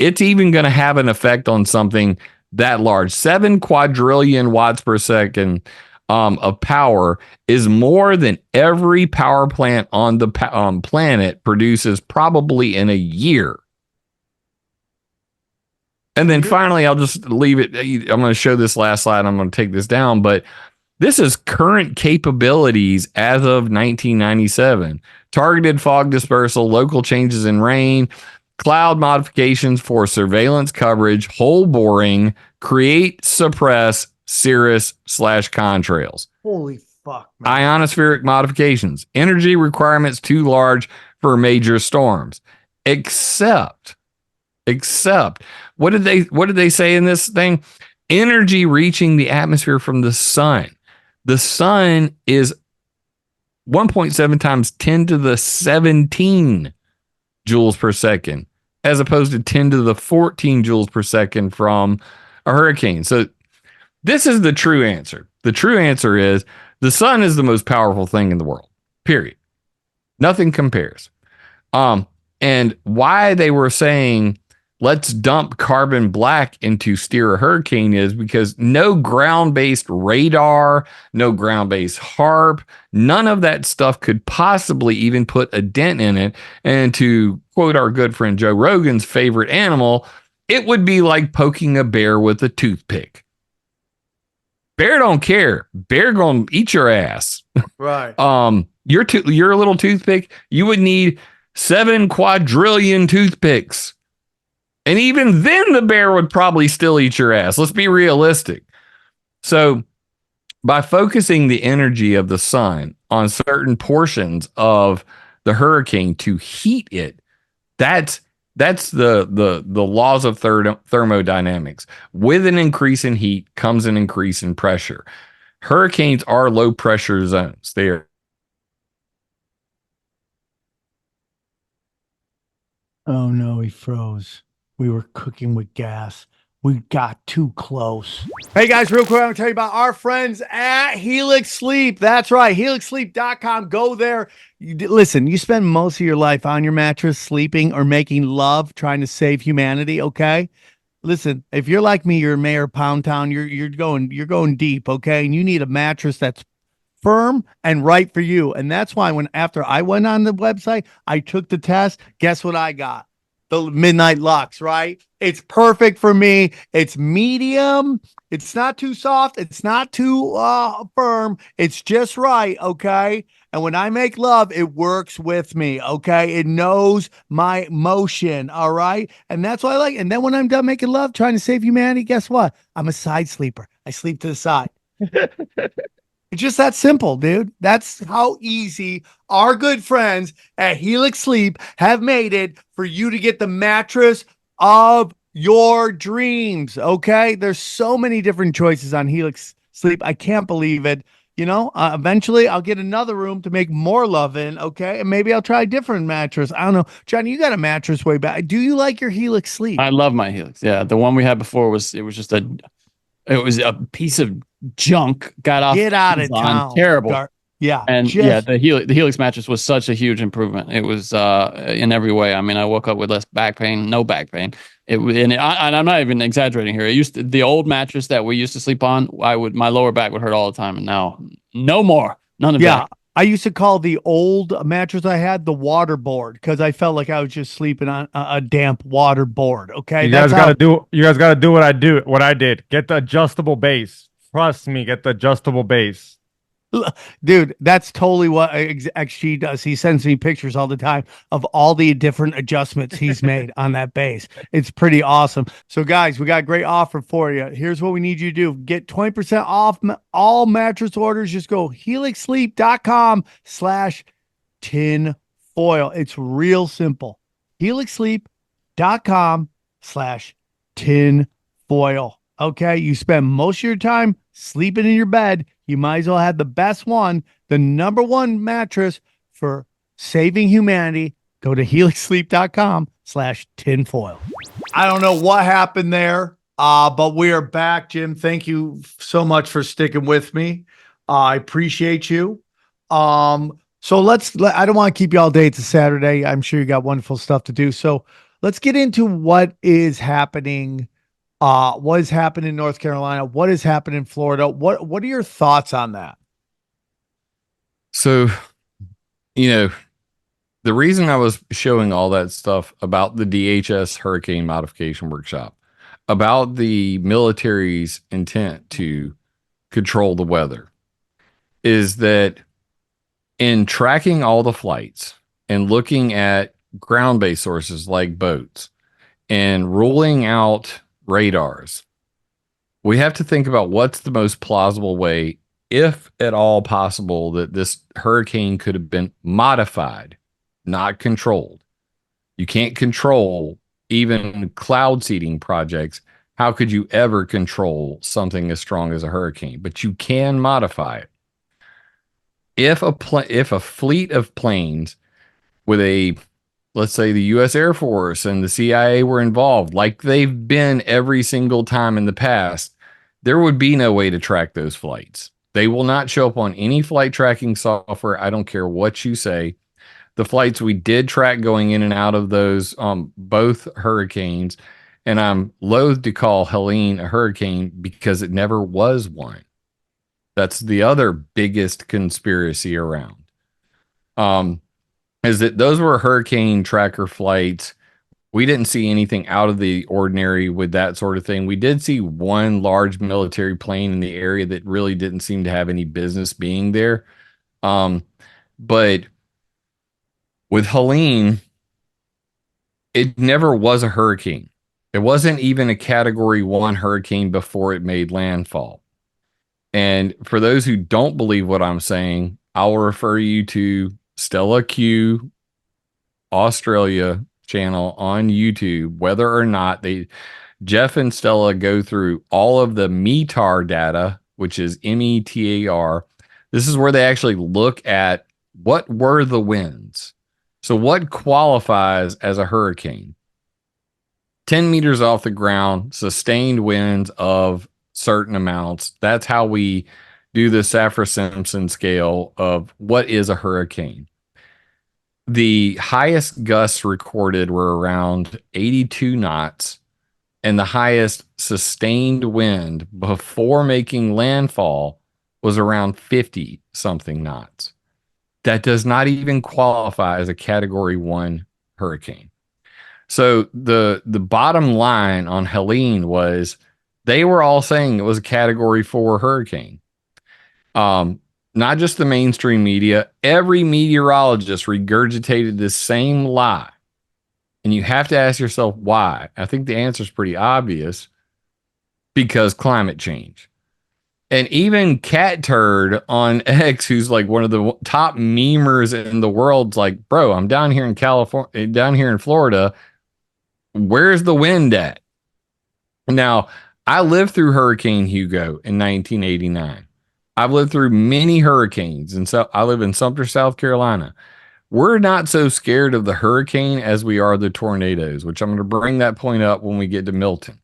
it's even going to have an effect on something that large? 7 quadrillion watts per second of power is more than every power plant on the planet produces probably in a year. And then finally, I'll just leave it. I'm going to show this last slide. I'm going to take this down, but this is current capabilities as of 1997. Targeted fog dispersal, local changes in rain, cloud modifications for surveillance coverage, hole boring, create, suppress, cirrus/contrails. Holy fuck, man. Ionospheric modifications, energy requirements too large for major storms. Except what did they say in this thing? Energy reaching the atmosphere from the sun. The sun is 1.7 times 10 to the 17 joules per second, as opposed to 10 to the 14 joules per second from a hurricane. So this is the true answer. The true answer is the sun is the most powerful thing in the world, period. Nothing compares. And why they were saying, let's dump carbon black into steer a hurricane is because no ground-based radar, no ground-based HARP, none of that stuff could possibly even put a dent in it. And to quote our good friend Joe Rogan's favorite animal, it would be like poking a bear with a toothpick. Bear don't care. Bear gonna eat your ass. Right. Your little toothpick, you would need 7 quadrillion toothpicks. And even then, the bear would probably still eat your ass. Let's be realistic. So by focusing the energy of the sun on certain portions of the hurricane to heat it, that's the laws of thermodynamics. With an increase in heat comes an increase in pressure. Hurricanes are low pressure zones. They are. Oh no, he froze. We were cooking with gas. We got too close. Hey guys, real quick, I'm gonna tell you about our friends at Helix Sleep. That's right, helixsleep.com. Go there. Listen, you spend most of your life on your mattress sleeping or making love trying to save humanity, okay? Listen, if you're like me, you're Mayor Pound Town, you're going deep, okay? And you need a mattress that's firm and right for you. And that's why after I went on the website, I took the test. Guess what I got? The Midnight Lux, right? It's perfect for me. It's medium. It's not too soft. It's not too firm. It's just right, okay? And when I make love, it works with me, okay? It knows my motion, all right? And that's what I like. And then when I'm done making love, trying to save humanity, guess what? I'm a side sleeper. I sleep to the side. It's just that simple, dude. That's how easy our good friends at Helix Sleep have made it for you to get the mattress of your dreams, okay? There's so many different choices on Helix Sleep. I can't believe it. You know, eventually I'll get another room to make more love in, okay? And maybe I'll try a different mattress. I don't know. Johnny, you got a mattress way back. Do you like your Helix Sleep? I love my Helix. Yeah, the one we had before was just a piece of junk. Got off. Get out of town. Terrible. Yeah. And the Helix mattress was such a huge improvement. It was in every way. I mean, I woke up with less back pain, no back pain. And I'm not even exaggerating here. The old mattress that we used to sleep on, my lower back would hurt all the time, and now no more. None of that. Yeah. I used to call the old mattress I had the water board because I felt like I was just sleeping on a damp water board. Okay. You guys got to do what I did. Get the adjustable base. Trust me, get the adjustable base. Dude, that's totally what XG does. He sends me pictures all the time of all the different adjustments he's made on that base. It's pretty awesome. So, guys, we got a great offer for you. Here's what we need you to do. Get 20% off all mattress orders. Just go helixsleep.com/tinfoil. It's real simple. helixsleep.com/tinfoil. Okay, you spend most of your time sleeping in your bed. You might as well have the best one, the number one mattress for saving humanity. Go to helixsleep.com/tinfoil. I don't know what happened there, but we are back, Jim. Thank you so much for sticking with me. I appreciate you. So I don't want to keep you all day. It's a Saturday. I'm sure you got wonderful stuff to do. So let's get into what is happening What has happened in North Carolina? What has happened in Florida? What are your thoughts on that? So, you know, the reason I was showing all that stuff about the DHS hurricane modification workshop, about the military's intent to control the weather, is that in tracking all the flights and looking at ground-based sources like boats and ruling out radars, we have to think about what's the most plausible way, if at all possible, that this hurricane could have been modified, not controlled. You can't control even cloud seeding projects. How could you ever control something as strong as a hurricane? But you can modify it. If a fleet of planes with let's say the U.S. Air Force and the CIA were involved, like they've been every single time in the past, there would be no way to track those flights. They will not show up on any flight tracking software. I don't care what you say. The flights we did track going in and out of those both hurricanes, and I'm loath to call Helene a hurricane because it never was one. That's the other biggest conspiracy around. Is that those were hurricane tracker flights. We didn't see anything out of the ordinary with that sort of thing. We did see one large military plane in the area that really didn't seem to have any business being there. But with Helene, it never was a hurricane. It wasn't even a Category 1 hurricane before it made landfall. And for those who don't believe what I'm saying, I'll refer you to Stella Q Australia channel on YouTube, whether or not Jeff and Stella go through all of the METAR data, which is METAR. This is where they actually look at what were the winds. So what qualifies as a hurricane? 10 meters off the ground, sustained winds of certain amounts. That's how we do the Saffir-Simpson scale of what is a hurricane. The highest gusts recorded were around 82 knots, and the highest sustained wind before making landfall was around 50 something knots. That does not even qualify as a Category 1 hurricane. So the bottom line on Helene was they were all saying it was a Category 4 hurricane. Not just the mainstream media, every meteorologist regurgitated this same lie. And you have to ask yourself why. I think the answer is pretty obvious. Because climate change. And even Cat Turd on X, who's like one of the top memers in the world, like, bro, I'm down here in California, down here in Florida. Where's the wind at? Now, I lived through Hurricane Hugo in 1989. I've lived through many hurricanes, and so I live in Sumter, South Carolina. We're not so scared of the hurricane as we are the tornadoes, which I'm going to bring that point up when we get to Milton.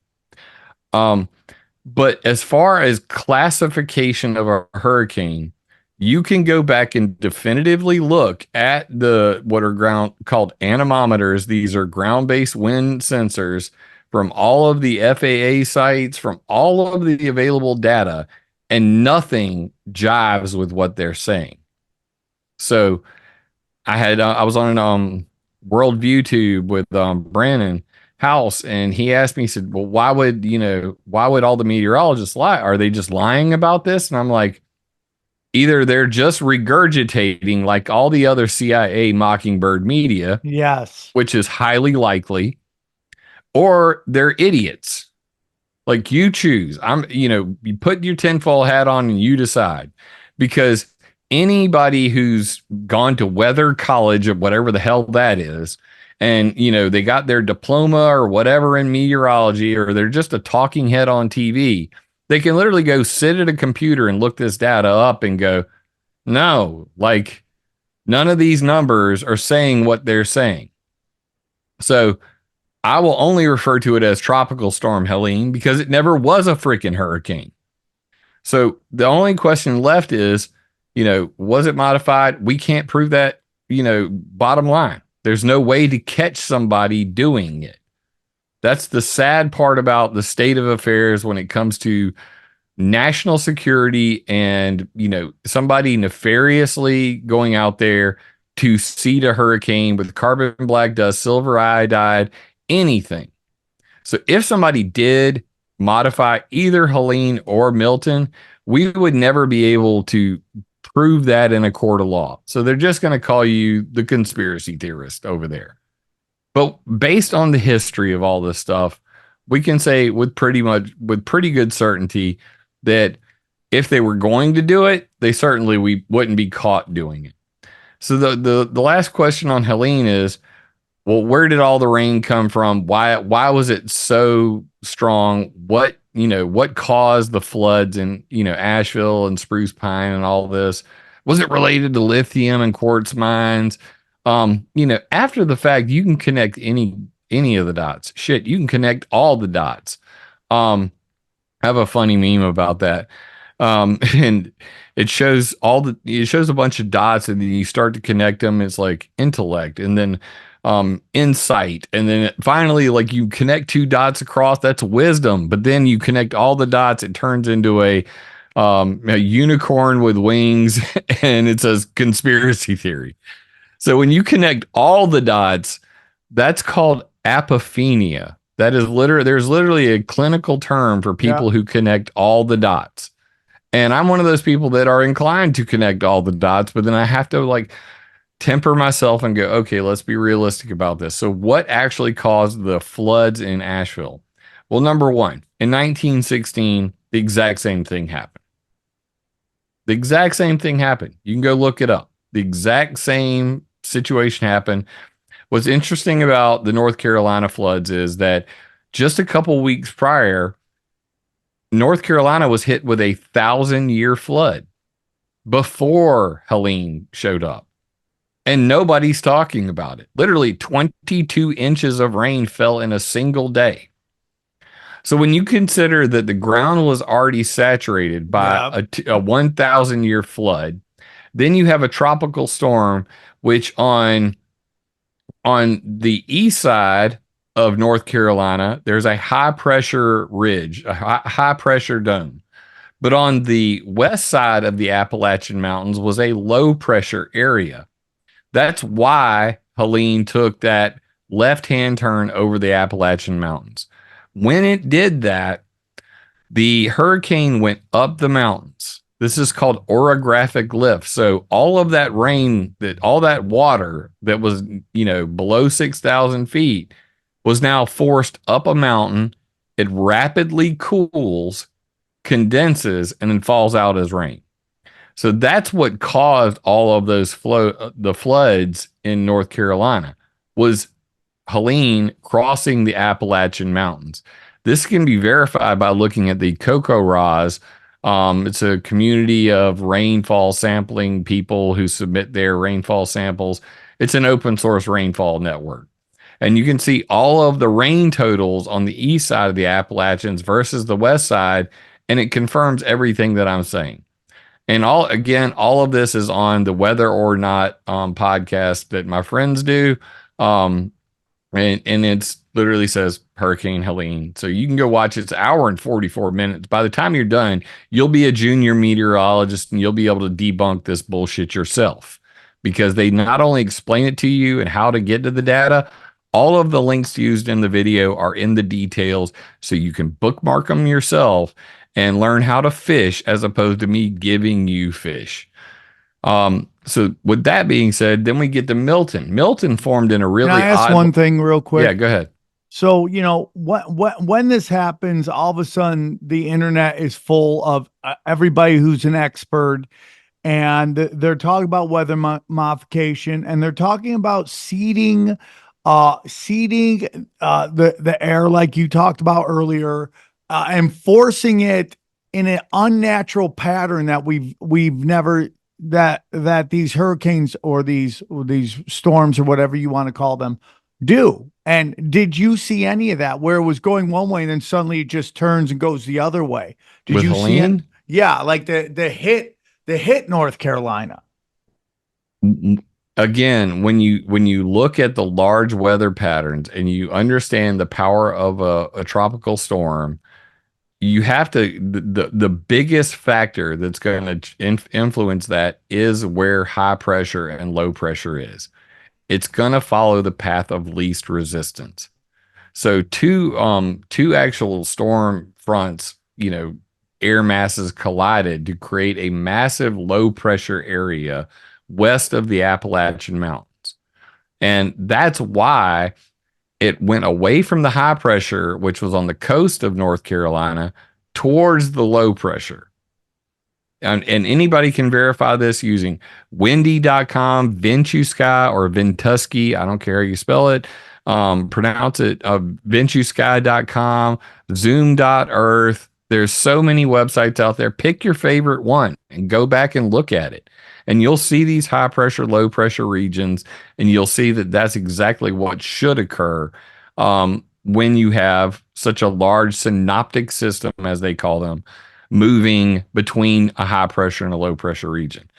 But as far as classification of a hurricane, you can go back and definitively look at what are called anemometers. These are ground-based wind sensors from all of the FAA sites, from all of the available data, and nothing jives with what they're saying. So I was on Worldview Tube with Brandon House, and he asked me, he said, well, why would all the meteorologists lie? Are they just lying about this? And I'm like, either they're just regurgitating like all the other CIA Mockingbird media, yes, which is highly likely, or they're idiots. Like, you choose. You put your tinfoil hat on and you decide, because anybody who's gone to weather college or whatever the hell that is, and, they got their diploma or whatever in meteorology, or they're just a talking head on TV, they can literally go sit at a computer and look this data up and go, no, like, none of these numbers are saying what they're saying. So I will only refer to it as Tropical Storm Helene because it never was a freaking hurricane. So the only question left is, was it modified? We can't prove that, bottom line. There's no way to catch somebody doing it. That's the sad part about the state of affairs when it comes to national security and, somebody nefariously going out there to seed a hurricane with carbon black dust, silver iodide, anything. So if somebody did modify either Helene or Milton, we would never be able to prove that in a court of law. So they're just going to call you the conspiracy theorist over there. But based on the history of all this stuff, we can say with pretty good certainty that if they were going to do it, we wouldn't be caught doing it. So the last question on Helene is, well, where did all the rain come from? Why was it so strong? What caused the floods in, Asheville and Spruce Pine and all this? Was it related to lithium and quartz mines? After the fact, you can connect any of the dots. Shit, you can connect all the dots. I have a funny meme about that. And it shows a bunch of dots, and then you start to connect them. It's like intellect, and then insight, and then finally, like, you connect two dots across, that's wisdom. But then you connect all the dots, it turns into a unicorn with wings, and it says conspiracy theory. So when you connect all the dots, that's called apophenia. There's literally a clinical term for people who connect all the dots. And I'm one of those people that are inclined to connect all the dots, but then I have to temper myself and go, okay, let's be realistic about this. So what actually caused the floods in Asheville? Well, number one, in 1916, the exact same thing happened. The exact same thing happened. You can go look it up. The exact same situation happened. What's interesting about the North Carolina floods is that just a couple weeks prior, North Carolina was hit with a 1,000-year flood before Helene showed up. And nobody's talking about it. Literally 22 inches of rain fell in a single day. So when you consider that the ground was already saturated by a 1,000-year flood, then you have a tropical storm, which on the east side of North Carolina, there's a high pressure ridge, a high pressure dome. But on the west side of the Appalachian Mountains was a low pressure area. That's why Helene took that left-hand turn over the Appalachian Mountains. When it did that, the hurricane went up the mountains. This is called orographic lift. So all of that rain, all that water that was, below 6,000 feet was now forced up a mountain. It rapidly cools, condenses, and then falls out as rain. So that's what caused all of those the floods in North Carolina, was Helene crossing the Appalachian Mountains. This can be verified by looking at the CocoRa's. It's a community of rainfall sampling people who submit their rainfall samples. It's an open source rainfall network. And you can see all of the rain totals on the east side of the Appalachians versus the west side, and it confirms everything that I'm saying. And all of this is on the Whether or Not podcast that my friends do. And it's literally says Hurricane Helene. So you can go watch it. It's an hour and 44 minutes. By the time you're done, you'll be a junior meteorologist and you'll be able to debunk this bullshit yourself, because they not only explain it to you and how to get to the data, all of the links used in the video are in the details, so you can bookmark them yourself and learn how to fish as opposed to me giving you fish. So with that being said, then we get to Milton. Milton formed in a really Can I ask one thing real quick? Yeah, go ahead. So, when this happens, all of a sudden the internet is full of everybody who's an expert, and they're talking about weather modification, and they're talking about seeding the air, like you talked about earlier, and forcing it in an unnatural pattern that we've never, that these hurricanes or these storms or whatever you want to call them do. And did you see any of that, where it was going one way and then suddenly it just turns and goes the other way? Did With you Helene? see it? Yeah, like the hit North Carolina. again, when you look at the large weather patterns and you understand the power of a tropical storm, you have to the biggest factor that's going to influence that is where high pressure and low pressure is. It's going to follow the path of least resistance. So two actual storm fronts, air masses collided to create a massive low pressure area west of the Appalachian Mountains. And that's why it went away from the high pressure, which was on the coast of North Carolina, towards the low pressure. And anybody can verify this using windy.com, Ventusky or Ventusky. I don't care how you spell it. Pronounce it Ventusky.com, zoom.earth. There's so many websites out there. Pick your favorite one and go back and look at it. And you'll see these high pressure, low pressure regions, and you'll see that that's exactly what should occur when you have such a large synoptic system, as they call them, moving between a high pressure and a low pressure region.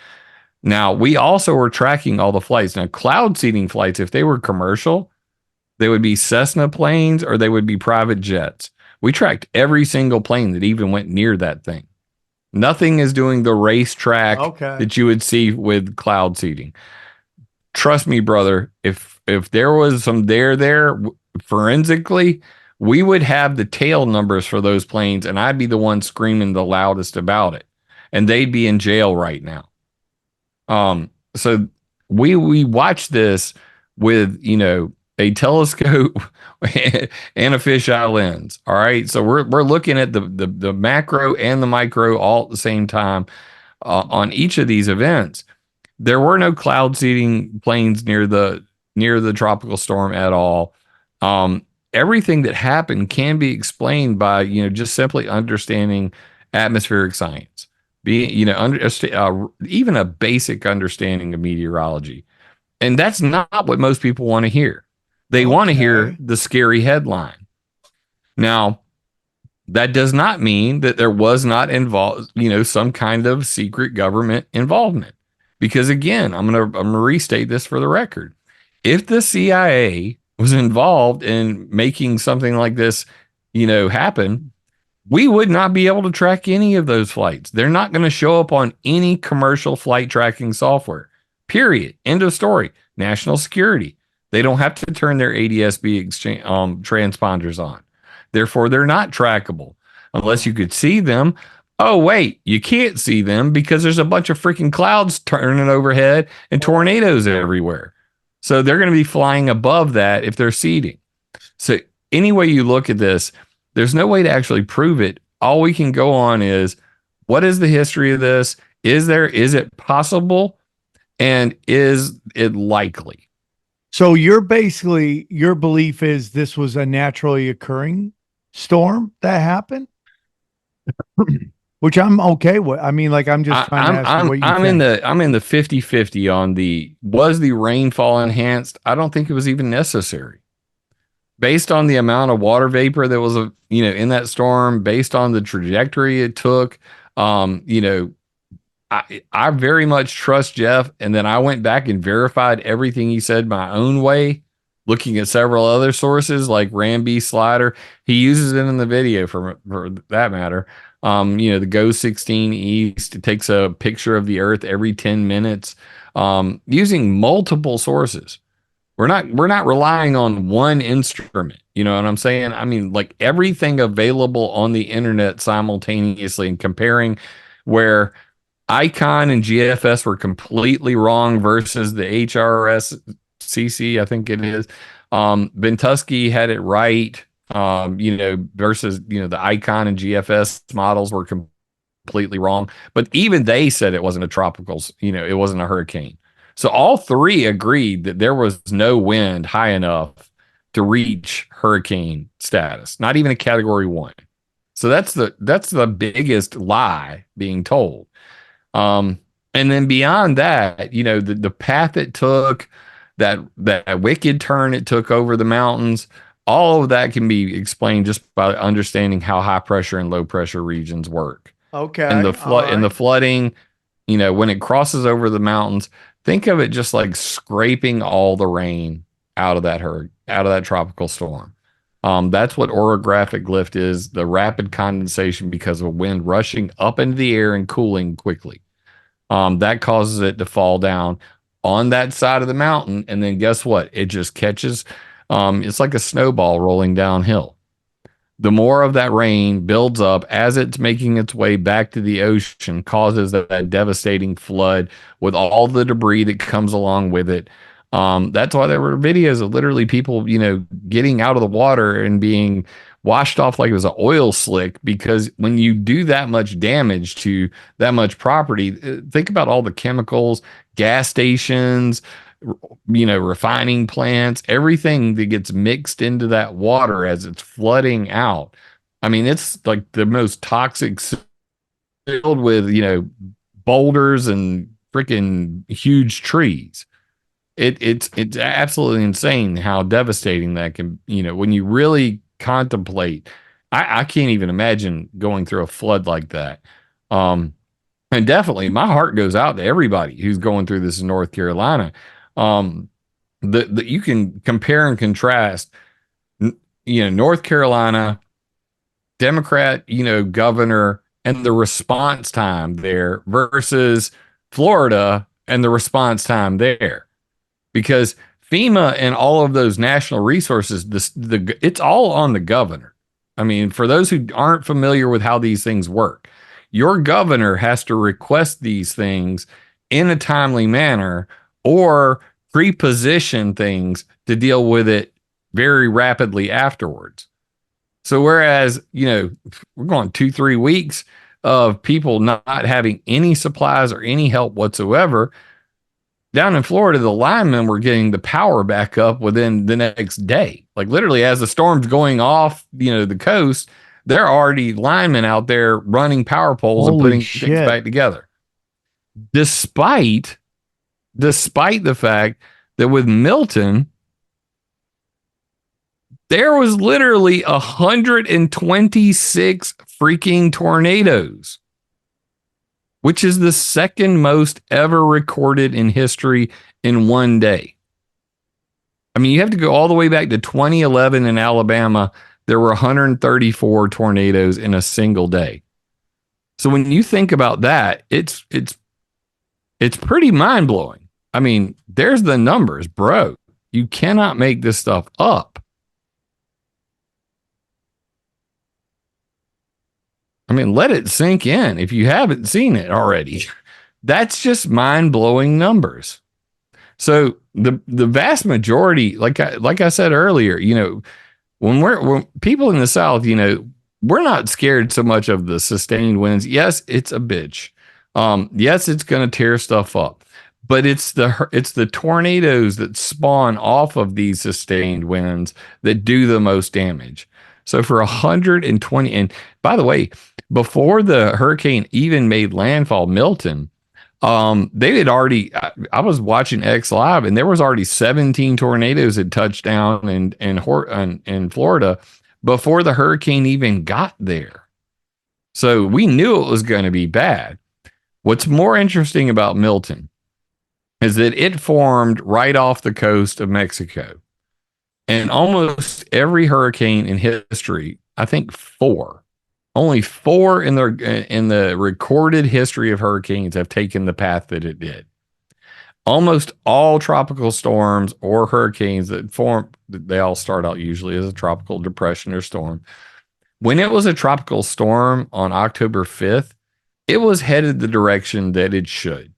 Now, we also were tracking all the flights. Now, cloud seeding flights, if they were commercial, they would be Cessna planes or they would be private jets. We tracked every single plane that even went near that thing. Nothing is doing the racetrack that you would see with cloud seeding. Trust me, brother, if there was some there forensically, we would have the tail numbers for those planes, and I'd be the one screaming the loudest about it, and they'd be in jail right now. So we watched this with a telescope and a fisheye lens. All right, so we're looking at the macro and the micro all at the same time on each of these events. There were no cloud seeding planes near the tropical storm at all. Everything that happened can be explained by just simply understanding atmospheric science, even a basic understanding of meteorology. And that's not what most people want to hear. They want to hear the scary headline. Now, that does not mean that there was not involved, some kind of secret government involvement. Because again, I'm gonna restate this for the record. If the CIA was involved in making something like this, happen, we would not be able to track any of those flights. They're not going to show up on any commercial flight tracking software. Period. End of story. National security. They don't have to turn their ADS-B transponders on. Therefore, they're not trackable unless you could see them. Oh, wait, you can't see them because there's a bunch of freaking clouds turning overhead and tornadoes everywhere. So they're going to be flying above that if they're seeding. So any way you look at this, there's no way to actually prove it. All we can go on is, what is the history of this? Is it possible? And is it likely? So your belief is this was a naturally occurring storm that happened? Which I'm okay with. I mean, I'm just trying to ask you what you think. I'm in the 50-50 on was the rainfall enhanced? I don't think it was even necessary. Based on the amount of water vapor that was in that storm, based on the trajectory it took, I very much trust Jeff. And then I went back and verified everything he said my own way, looking at several other sources like Ramby Slider. He uses it in the video for that matter. The Go 16 East, it takes a picture of the Earth every 10 minutes, using multiple sources. We're not relying on one instrument. You know what I'm saying? I mean, everything available on the internet simultaneously, and comparing where Icon and GFS were completely wrong versus the HRSCC, I think it is. Ventusky had it right. Versus, the Icon and GFS models were completely wrong. But even they said it wasn't a tropical, it wasn't a hurricane. So all three agreed that there was no wind high enough to reach hurricane status, not even a category 1. So that's the biggest lie being told. And then beyond that, the path it took, that wicked turn it took over the mountains, all of that can be explained just by understanding how high pressure and low pressure regions work. Okay. And the flooding, when it crosses over the mountains, Think of it just like scraping all the rain out of that tropical storm. That's what orographic lift is, the rapid condensation because of wind rushing up into the air and cooling quickly. That causes it to fall down on that side of the mountain. And then guess what? It just catches. It's like a snowball rolling downhill. The more of that rain builds up as it's making its way back to the ocean, causes that devastating flood with all the debris that comes along with it. That's why there were videos of literally people, getting out of the water and being washed off like it was an oil slick, because when you do that much damage to that much property, think about all the chemicals, gas stations, refining plants, everything that gets mixed into that water as it's flooding out. I mean, it's like the most toxic, filled with, boulders and freaking huge trees. It's absolutely insane how devastating that can, when you really contemplate. I can't even imagine going through a flood like that. And definitely my heart goes out to everybody who's going through this in North Carolina. You can compare and contrast, North Carolina, Democrat, governor, and the response time there versus Florida and the response time there. Because FEMA and all of those national resources, it's all on the governor. I mean, for those who aren't familiar with how these things work, your governor has to request these things in a timely manner or pre-position things to deal with it very rapidly afterwards. So whereas, we're going 2-3 weeks of people not having any supplies or any help whatsoever, down in Florida, the linemen were getting the power back up within the next day. Like literally as the storm's going off, the coast, there are already linemen out there running power poles and putting things back together. Despite the fact that with Milton, there was literally 126 freaking tornadoes, which is the second most ever recorded in history in one day. I mean, you have to go all the way back to 2011 in Alabama. There were 134 tornadoes in a single day. So when you think about that, it's pretty mind-blowing. I mean, there's the numbers, bro. You cannot make this stuff up. I mean, let it sink in if you haven't seen it already. That's just mind-blowing numbers. So the vast majority, like I said earlier, when people in the South, we're not scared so much of the sustained winds. Yes, it's a bitch. Yes, it's going to tear stuff up, but it's the tornadoes that spawn off of these sustained winds that do the most damage. So for 120, and by the way, before the hurricane even made landfall, Milton, they had already, I was watching X Live and there was already 17 tornadoes that touched down in Florida before the hurricane even got there. So we knew it was going to be bad. What's more interesting about Milton is that it formed right off the coast of Mexico. And almost every hurricane in history, I think only four in the recorded history of hurricanes have taken the path that it did. Almost all tropical storms or hurricanes that form, they all start out usually as a tropical depression or storm. When it was a tropical storm on October 5th, it was headed the direction that it should,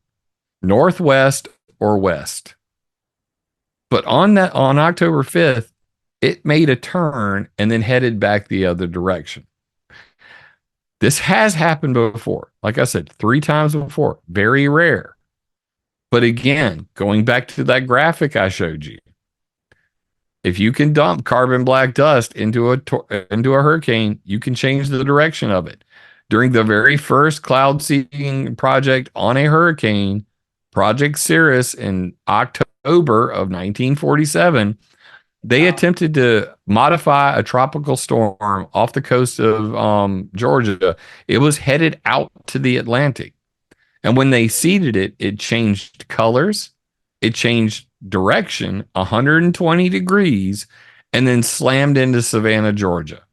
northwest or west. But on October 5th, it made a turn and then headed back the other direction. This has happened before. Like I said, 3 times before. Very rare. But again, going back to that graphic I showed you, if you can dump carbon black dust into a hurricane, you can change the direction of it. During the very first cloud seeding project on a hurricane, Project Cirrus in October of 1947, they attempted to modify a tropical storm off the coast of Georgia. It was headed out to the Atlantic. And when they seeded it, it changed colors. it changed direction 120 degrees and then slammed into Savannah, Georgia,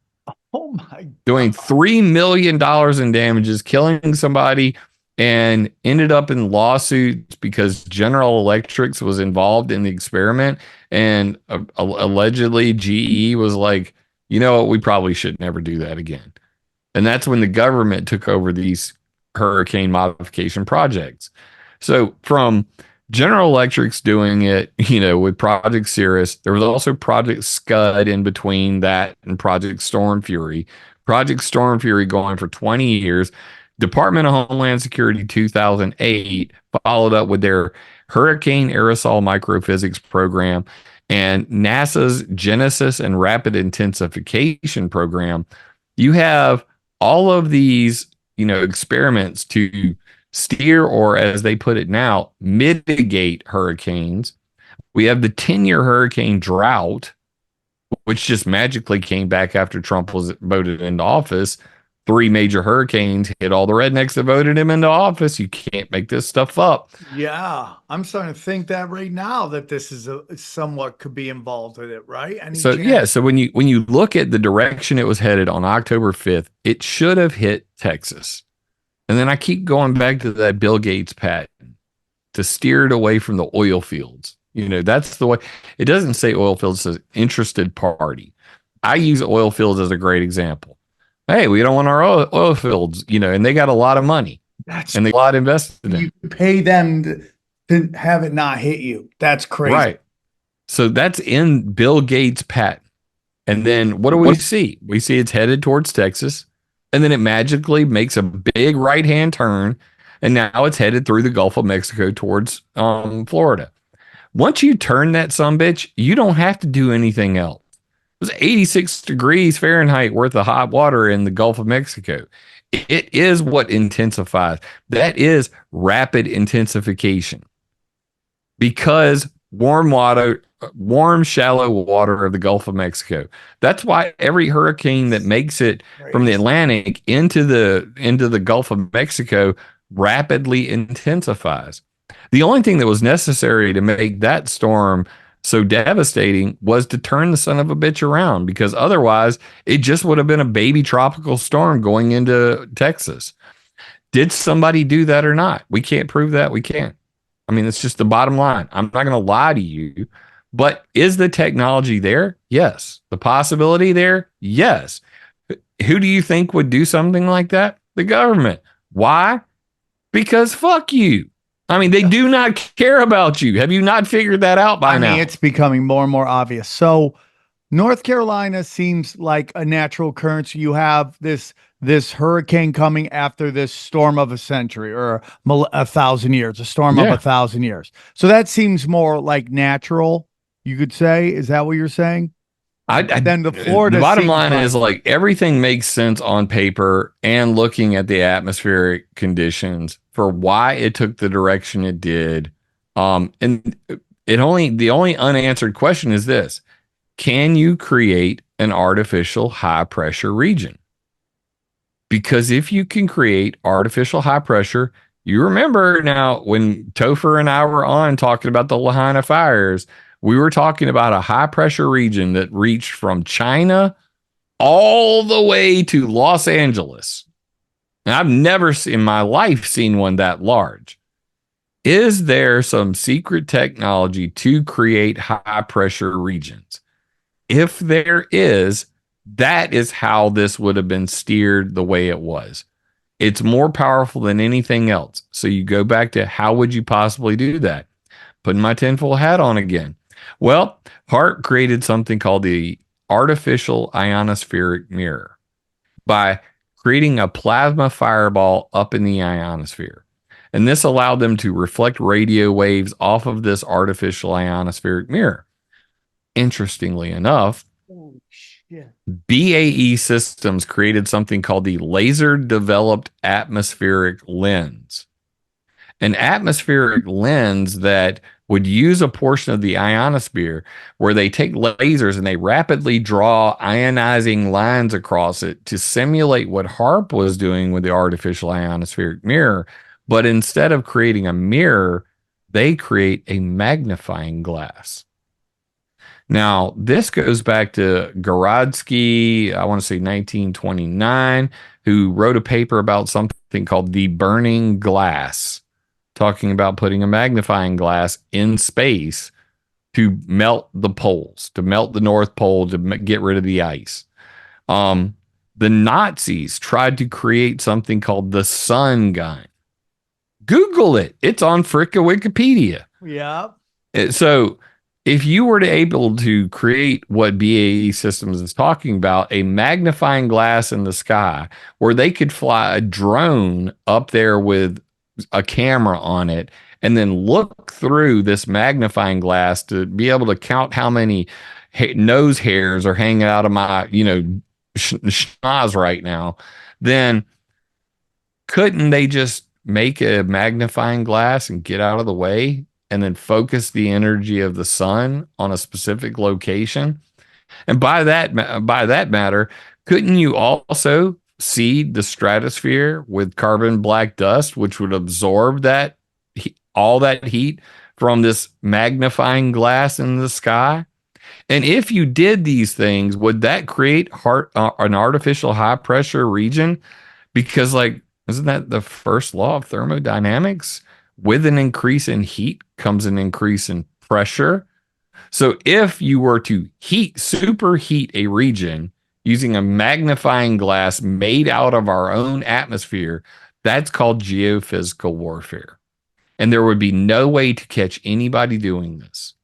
Oh my doing $3 million in damages, killing somebody, and ended up in lawsuits because General Electric was involved in the experiment. And allegedly GE was like, you know what, we probably should never do that again. And that's when the government took over these hurricane modification projects. So from General Electric's doing it, with Project Cirrus, there was also Project Scud in between that and Project Storm Fury. Project Storm Fury going for 20 years. Department of Homeland Security 2008 followed up with their Hurricane Aerosol Microphysics program, and NASA's Genesis and Rapid Intensification program. You have all of these, experiments to steer, or as they put it now, mitigate hurricanes. We have the 10-year hurricane drought, which just magically came back after Trump was voted into office. 3 major hurricanes hit all the rednecks that voted him into office. You can't make this stuff up. Yeah, I'm starting to think that right now that this is somewhat could be involved with it, right? So when you look at the direction it was headed on October 5th, it should have hit Texas. And then I keep going back to that Bill Gates patent to steer it away from the oil fields. That's the way. It doesn't say oil fields, it says interested party. I use oil fields as a great example. Hey, we don't want our oil fields, and they got a lot of money. And they got a lot invested in. You pay them to have it not hit you. That's crazy. Right. So that's in Bill Gates' patent. And then what do we see? We see it's headed towards Texas. And then it magically makes a big right-hand turn. And now it's headed through the Gulf of Mexico towards Florida. Once you turn that sumbitch, you don't have to do anything else. It was 86 degrees Fahrenheit worth of hot water in the Gulf of Mexico. It is what intensifies. That is rapid intensification. Because warm, shallow water of the Gulf of Mexico. That's why every hurricane that makes it from the Atlantic into the Gulf of Mexico rapidly intensifies. The only thing that was necessary to make that storm so devastating was to turn the son of a bitch around, because otherwise it just would have been a baby tropical storm going into Texas. Did somebody do that or not? We can't prove that. We can't. I mean, it's just the bottom line. I'm not going to lie to you, but is the technology there? Yes. The possibility there? Yes. Who do you think would do something like that? The government. Why? Because fuck you. I mean, they do not care about you. Have you not figured that out by now? It's becoming more and more obvious. So North Carolina seems like a natural occurrence. You have this hurricane coming after this storm of a century, or 1,000 years, a storm of 1,000 years. So that seems more like natural, you could say. Is that what you're saying? Then the Florida. The bottom line is, like, everything makes sense on paper and looking at the atmospheric conditions for why it took the direction it did. And the only unanswered question is this: can you create an artificial high pressure region? Because if you can create artificial high pressure, you remember now when Topher and I were on talking about the Lahaina fires, we were talking about a high pressure region that reached from China all the way to Los Angeles. And I've never in my life seen one that large. Is there some secret technology to create high pressure regions? If there is, that is how this would have been steered the way it was. It's more powerful than anything else. So you go back to, how would you possibly do that? Putting my tinfoil hat on again. Well, Hart created something called the artificial ionospheric mirror by creating a plasma fireball up in the ionosphere. And this allowed them to reflect radio waves off of this artificial ionospheric mirror. Interestingly enough, BAE Systems created something called the Laser Developed Atmospheric Lens. An atmospheric lens that would use a portion of the ionosphere where they take lasers and they rapidly draw ionizing lines across it to simulate what HAARP was doing with the artificial ionospheric mirror. But instead of creating a mirror, they create a magnifying glass. Now, this goes back to Gorodsky, I want to say 1929, who wrote a paper about something called the burning glass, talking about putting a magnifying glass in space to melt the poles, to melt the North Pole, to get rid of the ice. The Nazis tried to create something called the sun gun. Google it. It's on frickin' Wikipedia. Yeah. So if you were to able to create what BAE Systems is talking about, a magnifying glass in the sky where they could fly a drone up there with a camera on it and then look through this magnifying glass to be able to count how many nose hairs are hanging out of my, schnoz right now, then couldn't they just make a magnifying glass and get out of the way and then focus the energy of the sun on a specific location? And by that matter, couldn't you also seed the stratosphere with carbon black dust, which would absorb that all that heat from this magnifying glass in the sky? And if you did these things, would that create an artificial high pressure region? Because, like, isn't that the first law of thermodynamics? With an increase in heat comes an increase in pressure. So if you were to superheat a region using a magnifying glass made out of our own atmosphere, that's called geophysical warfare. And there would be no way to catch anybody doing this.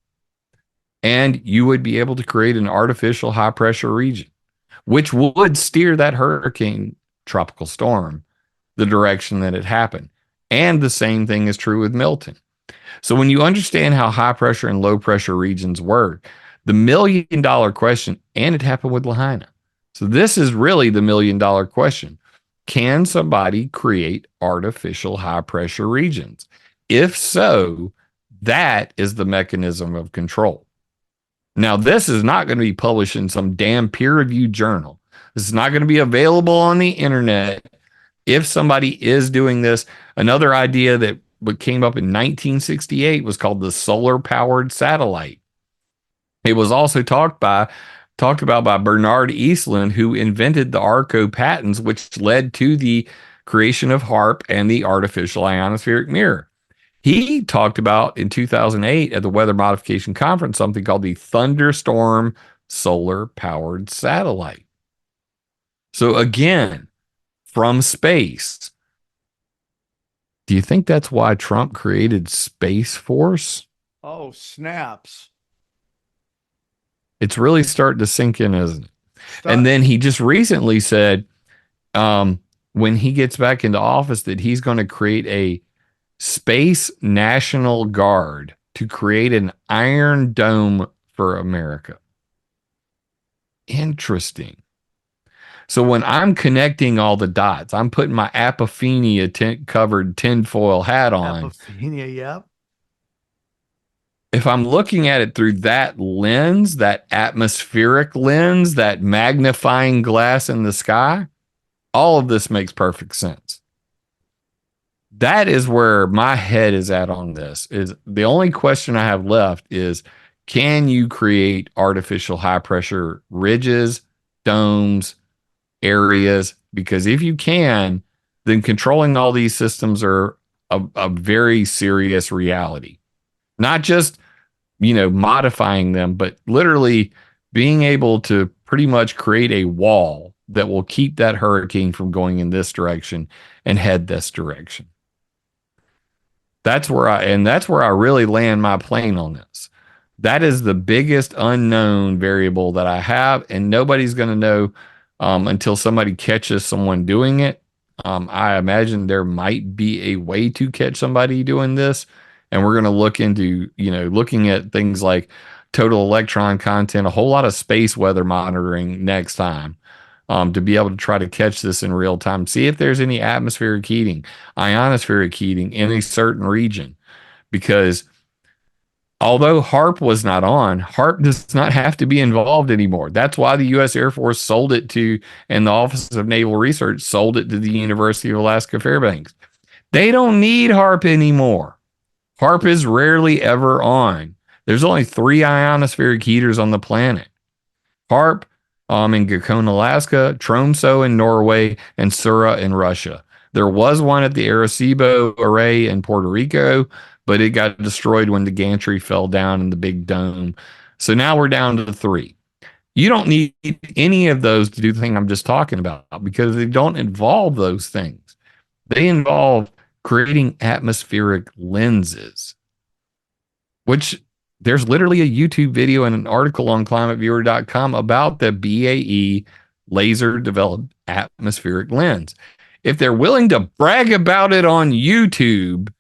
And you would be able to create an artificial high pressure region, which would steer that hurricane, tropical storm, the direction that it happened. And the same thing is true with Milton. So when you understand how high pressure and low pressure regions work, the $1 million question, and it happened with Lahaina. So this is really the $1 million question. Can somebody create artificial high pressure regions? If so, that is the mechanism of control. Now, this is not going to be published in some damn peer-reviewed journal. This is not going to be available on the internet. If somebody is doing this, another idea that came up in 1968 was called the solar-powered satellite. It was also talked about by Bernard Eastland, who invented the ARCO patents, which led to the creation of HARP and the artificial ionospheric mirror. He talked about in 2008 at the Weather Modification Conference something called the Thunderstorm Solar-Powered Satellite. So again, from space. Do you think that's why Trump created Space Force? Oh, snaps. It's really starting to sink in, isn't it? And then he just recently said, when he gets back into office, that he's going to create a Space National Guard to create an Iron Dome for America. Interesting. So when I'm connecting all the dots, I'm putting my Apophenia covered tinfoil hat on. Apophenia, yep. If I'm looking at it through that lens, that atmospheric lens, that magnifying glass in the sky, all of this makes perfect sense. That is where my head is at on this. Is the only question I have left is, can you create artificial high pressure ridges, domes, areas? Because if you can, then controlling all these systems are a very serious reality. Not just, modifying them, but literally being able to pretty much create a wall that will keep that hurricane from going in this direction and head this direction. That's where I really land my plane on this. That is the biggest unknown variable that I have, and nobody's going to know until somebody catches someone doing it. I imagine there might be a way to catch somebody doing this, and we're going to look into, looking at things like total electron content, a whole lot of space weather monitoring next time, to be able to try to catch this in real time. See if there's any atmospheric heating, ionospheric heating in a certain region. Because although HARP was not on, HARP does not have to be involved anymore. That's why the U.S. Air Force sold it to, and the Office of Naval Research sold it to the University of Alaska Fairbanks. They don't need HARP anymore. HARP is rarely ever on. There's only 3 ionospheric heaters on the planet. HARP in Gakon, Alaska, Tromsø in Norway, and Sura in Russia. There was one at the Arecibo Array in Puerto Rico, but it got destroyed when the gantry fell down in the big dome. So now we're down to 3. You don't need any of those to do the thing I'm just talking about because they don't involve those things. They involve creating atmospheric lenses, which there's literally a YouTube video and an article on climateviewer.com about the BAE laser developed atmospheric lens. If they're willing to brag about it on YouTube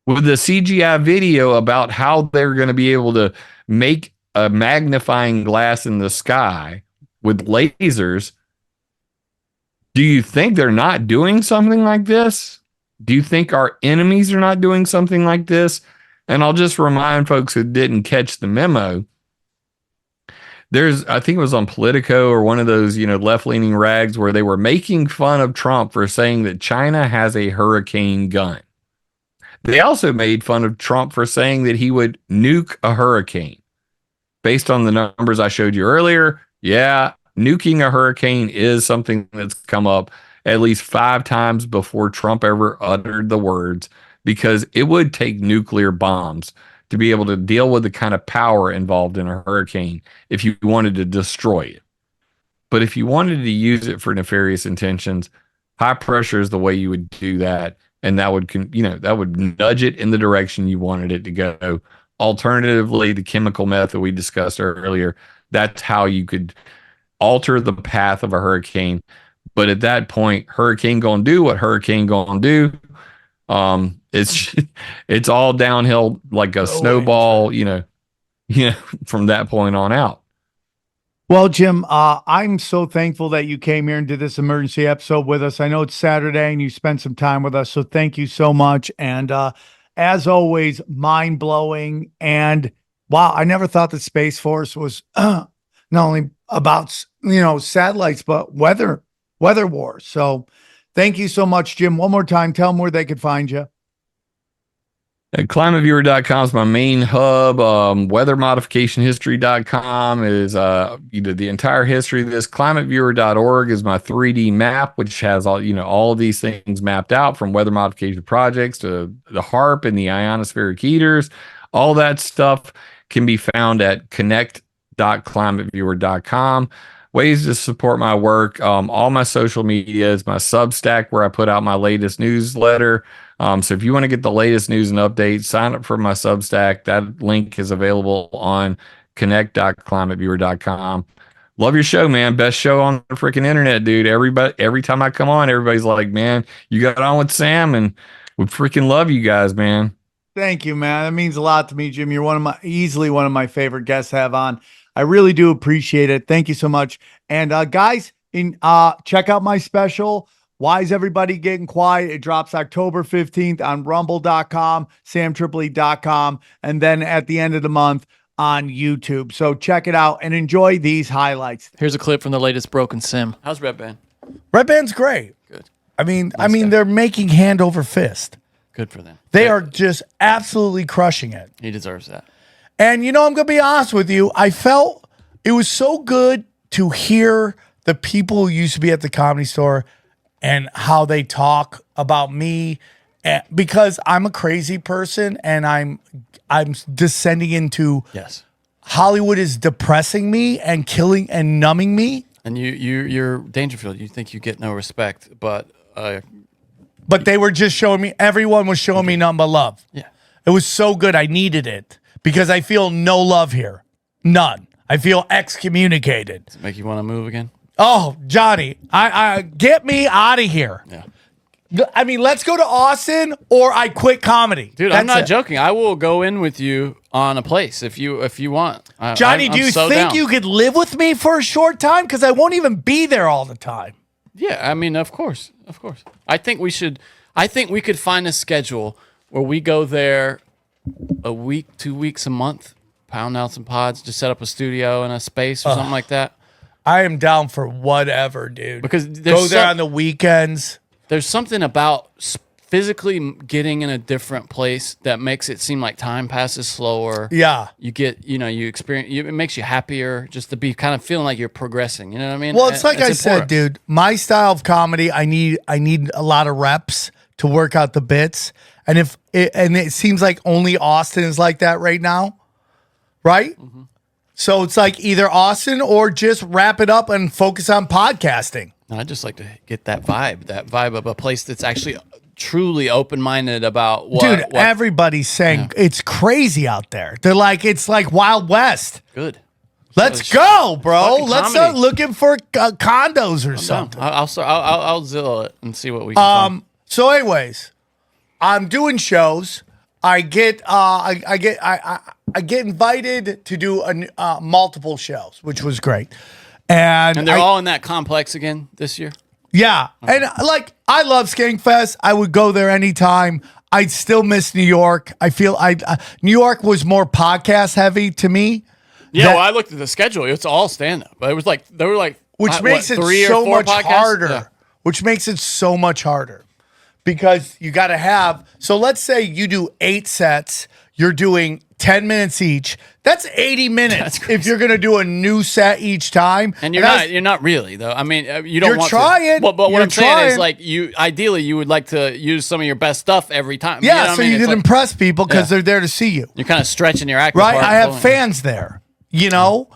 with a CGI video about how they're going to be able to make a magnifying glass in the sky with lasers, do you think they're not doing something like this? Do you think our enemies are not doing something like this? And I'll just remind folks who didn't catch the memo. I think it was on Politico or one of those, left-leaning rags where they were making fun of Trump for saying that China has a hurricane gun. They also made fun of Trump for saying that he would nuke a hurricane. Based on the numbers I showed you earlier, yeah, nuking a hurricane is something that's come up at least 5 times before Trump ever uttered the words, because it would take nuclear bombs to be able to deal with the kind of power involved in a hurricane if you wanted to destroy it. But if you wanted to use it for nefarious intentions, high pressure is the way you would do that. And that would, that would nudge it in the direction you wanted it to go. Alternatively, the chemical method we discussed earlier, that's how you could alter the path of a hurricane. But at that point, hurricane gonna do what hurricane gonna do. It's all downhill like a snowball, from that point on out. Well, Jim, I'm so thankful that you came here and did this emergency episode with us. I know it's Saturday and you spent some time with us, so thank you so much. And as always, mind-blowing. And wow, I never thought the Space Force was not only about, satellites, but weather wars. So thank you so much, Jim. One more time, tell them where they could find you. ClimateViewer.com is my main hub. WeatherModificationHistory.com is the entire history of this. ClimateViewer.org is my 3D map, which has all of these things mapped out, from weather modification projects to the HARP and the ionospheric heaters. All that stuff can be found at connect.climateviewer.com. Ways to support my work, all my social media is my Substack, where I put out my latest newsletter. So if you want to get the latest news and updates, sign up for my Substack. That link is available on connect.climateviewer.com. Love your show, man. Best show on the freaking internet, dude. Every time I come on, everybody's like, man, you got on with Sam, and we freaking love you guys, man. Thank you, man. That means a lot to me, Jim. You're easily one of my favorite guests to have on. I really do appreciate it. Thank you so much. And guys, check out my special, Why Is Everybody Getting Quiet? It drops October 15th on rumble.com, samtripoli.com, and then at the end of the month on YouTube. So check it out and enjoy these highlights. Here's a clip from the latest Broken Sim. How's Red Band? Red Band's great. Good. I mean, Nice guy. they're making hand over fist. Good for them. They are just absolutely crushing it. He deserves that. And I'm going to be honest with you. I felt it was so good to hear the people who used to be at the Comedy Store and how they talk about me, because I'm a crazy person and I'm descending into Hollywood is depressing me and killing and numbing me. And you're Dangerfield. You think you get no respect, but they were just showing me. Everyone was showing me nothing but love. Yeah, it was so good. I needed it because I feel no love here, none. I feel excommunicated. Does it make you want to move again? Oh, Johnny, I get me out of here. Yeah. I mean, let's go to Austin or I quit comedy. Dude, I'm not joking. I will go in with you on a place if you want. Johnny, do you think you could live with me for a short time? Because I won't even be there all the time. Yeah, I mean, of course. I think we could find a schedule where we go there a week, 2 weeks, a month, pound out some pods, just set up a studio and a space or something like that. I am down for whatever, dude. Because go there on the weekends. There's something about physically getting in a different place that makes it seem like time passes slower. Yeah. You get, you experience, it makes you happier just to be kind of feeling like you're progressing. You know what I mean? Well, it's like I said, important. dude, my style of comedy, I need a lot of reps to work out the bits. And it seems like only Austin is like that right now. Right? Mm-hmm. So it's like either Austin or just wrap it up and focus on podcasting. I just like to get that vibe of a place that's actually truly open-minded about what. Dude, everybody's saying it's crazy out there. They're like, it's like Wild West. Good. Let's go, bro. Let's start looking for condos or something. I'll Zillow it and see what we can find. So anyways, I'm doing shows. I get invited to do multiple shows, which was great. And they're all in that complex again this year? Yeah. Okay. And like, I love Skankfest. I would go there anytime. I'd still miss New York. I feel New York was more podcast heavy to me. Yeah, well, I looked at the schedule. It's all stand-up. But it was like, they were like, which makes it so much harder. Yeah. Which makes it so much harder. Because you got to have, so let's say you do 8 sets, you're doing 10 minutes each. That's 80 minutes if you're going to do a new set each time. And you're not really though. I mean, you don't want trying. But what I'm saying is like ideally you would like to use some of your best stuff every time. Yeah, you know so you can impress people because they're there to see you. You're kind of stretching your act. Right? I have fans there. You know,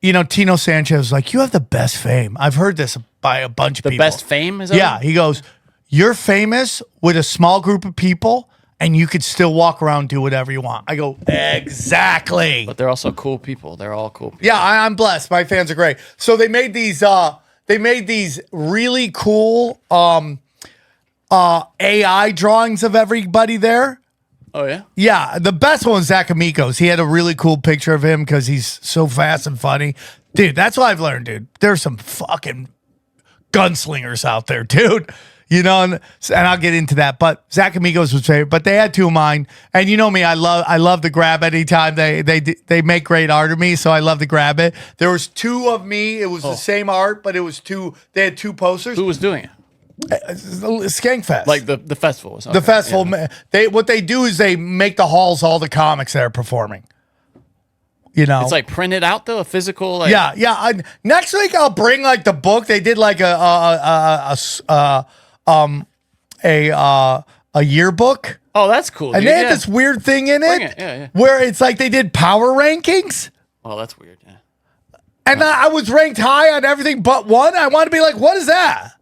Tino Sanchez was like, you have the best fame. I've heard this by a bunch of people. The best fame? Is that yeah, he goes, you're famous with a small group of people, and you could still walk around and do whatever you want. I go, exactly. But they're also cool people. They're all cool people. Yeah, I'm blessed. My fans are great. So they made these really cool AI drawings of everybody there. Oh, yeah? Yeah, the best one was Zach Amico's. He had a really cool picture of him because he's so fast and funny. Dude, that's what I've learned, dude. There's some fucking gunslingers out there, dude. And I'll get into that. But Zach Amigos was favorite. But they had 2 of mine, and you know me, I love to grab anytime they make great art of me, so I love to grab it. There was 2 of me. It was the same art, but it was 2. They had 2 posters. Who was doing it? Skankfest, like the festival. Okay. The festival. Yeah. What they do is they make the halls all the comics that are performing. It's like printed out though, a physical. Like, yeah. Next week I'll bring like the book. They did like a yearbook. Oh, that's cool. And they had this weird thing in it, where it's like they did power rankings. Oh, that's weird. Yeah. And I was ranked high on everything but one. I want to be like, what is that?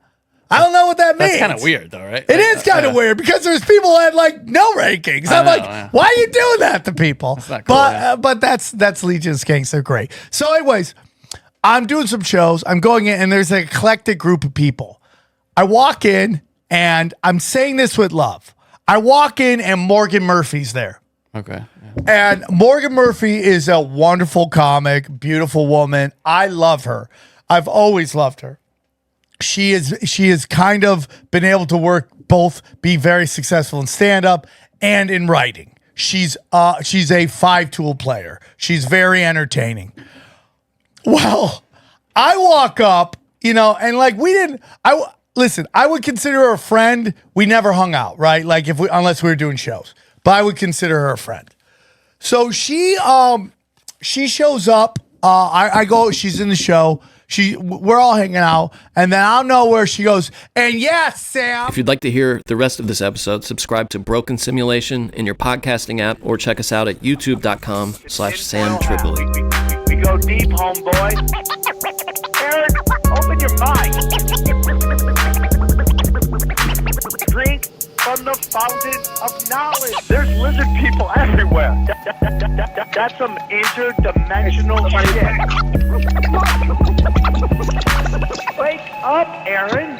I don't know what that means. That's kind of weird, though, right? It is kind of weird because there's people that had like no rankings. I'm like, why are you doing that to people? That's not cool, but that's Legion Skanks. They're great. So, anyways, I'm doing some shows. I'm going in, and there's an eclectic group of people. I walk in, and I'm saying this with love. I walk in, and Morgan Murphy's there. Okay. Yeah. And Morgan Murphy is a wonderful comic, beautiful woman. I love her. I've always loved her. She has kind of been able to be very successful in stand-up and in writing. She's a 5-tool player. She's very entertaining. Well, I walk up, and like listen, I would consider her a friend. We never hung out, right? Like unless we were doing shows. But I would consider her a friend. So she shows up. I go, she's in the show. We're all hanging out, and then I don't know where she goes. And yes, Sam. If you'd like to hear the rest of this episode, subscribe to Broken Simulation in your podcasting app, or check us out at youtube.com/SamTripoli. We go deep, homeboy. Aaron, open your mind. Drink from the fountain of knowledge. There's lizard people everywhere. That's some interdimensional shit. Wake up, Aaron.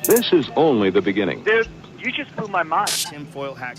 This is only the beginning. Dude, you just blew my mind. Tinfoil hack.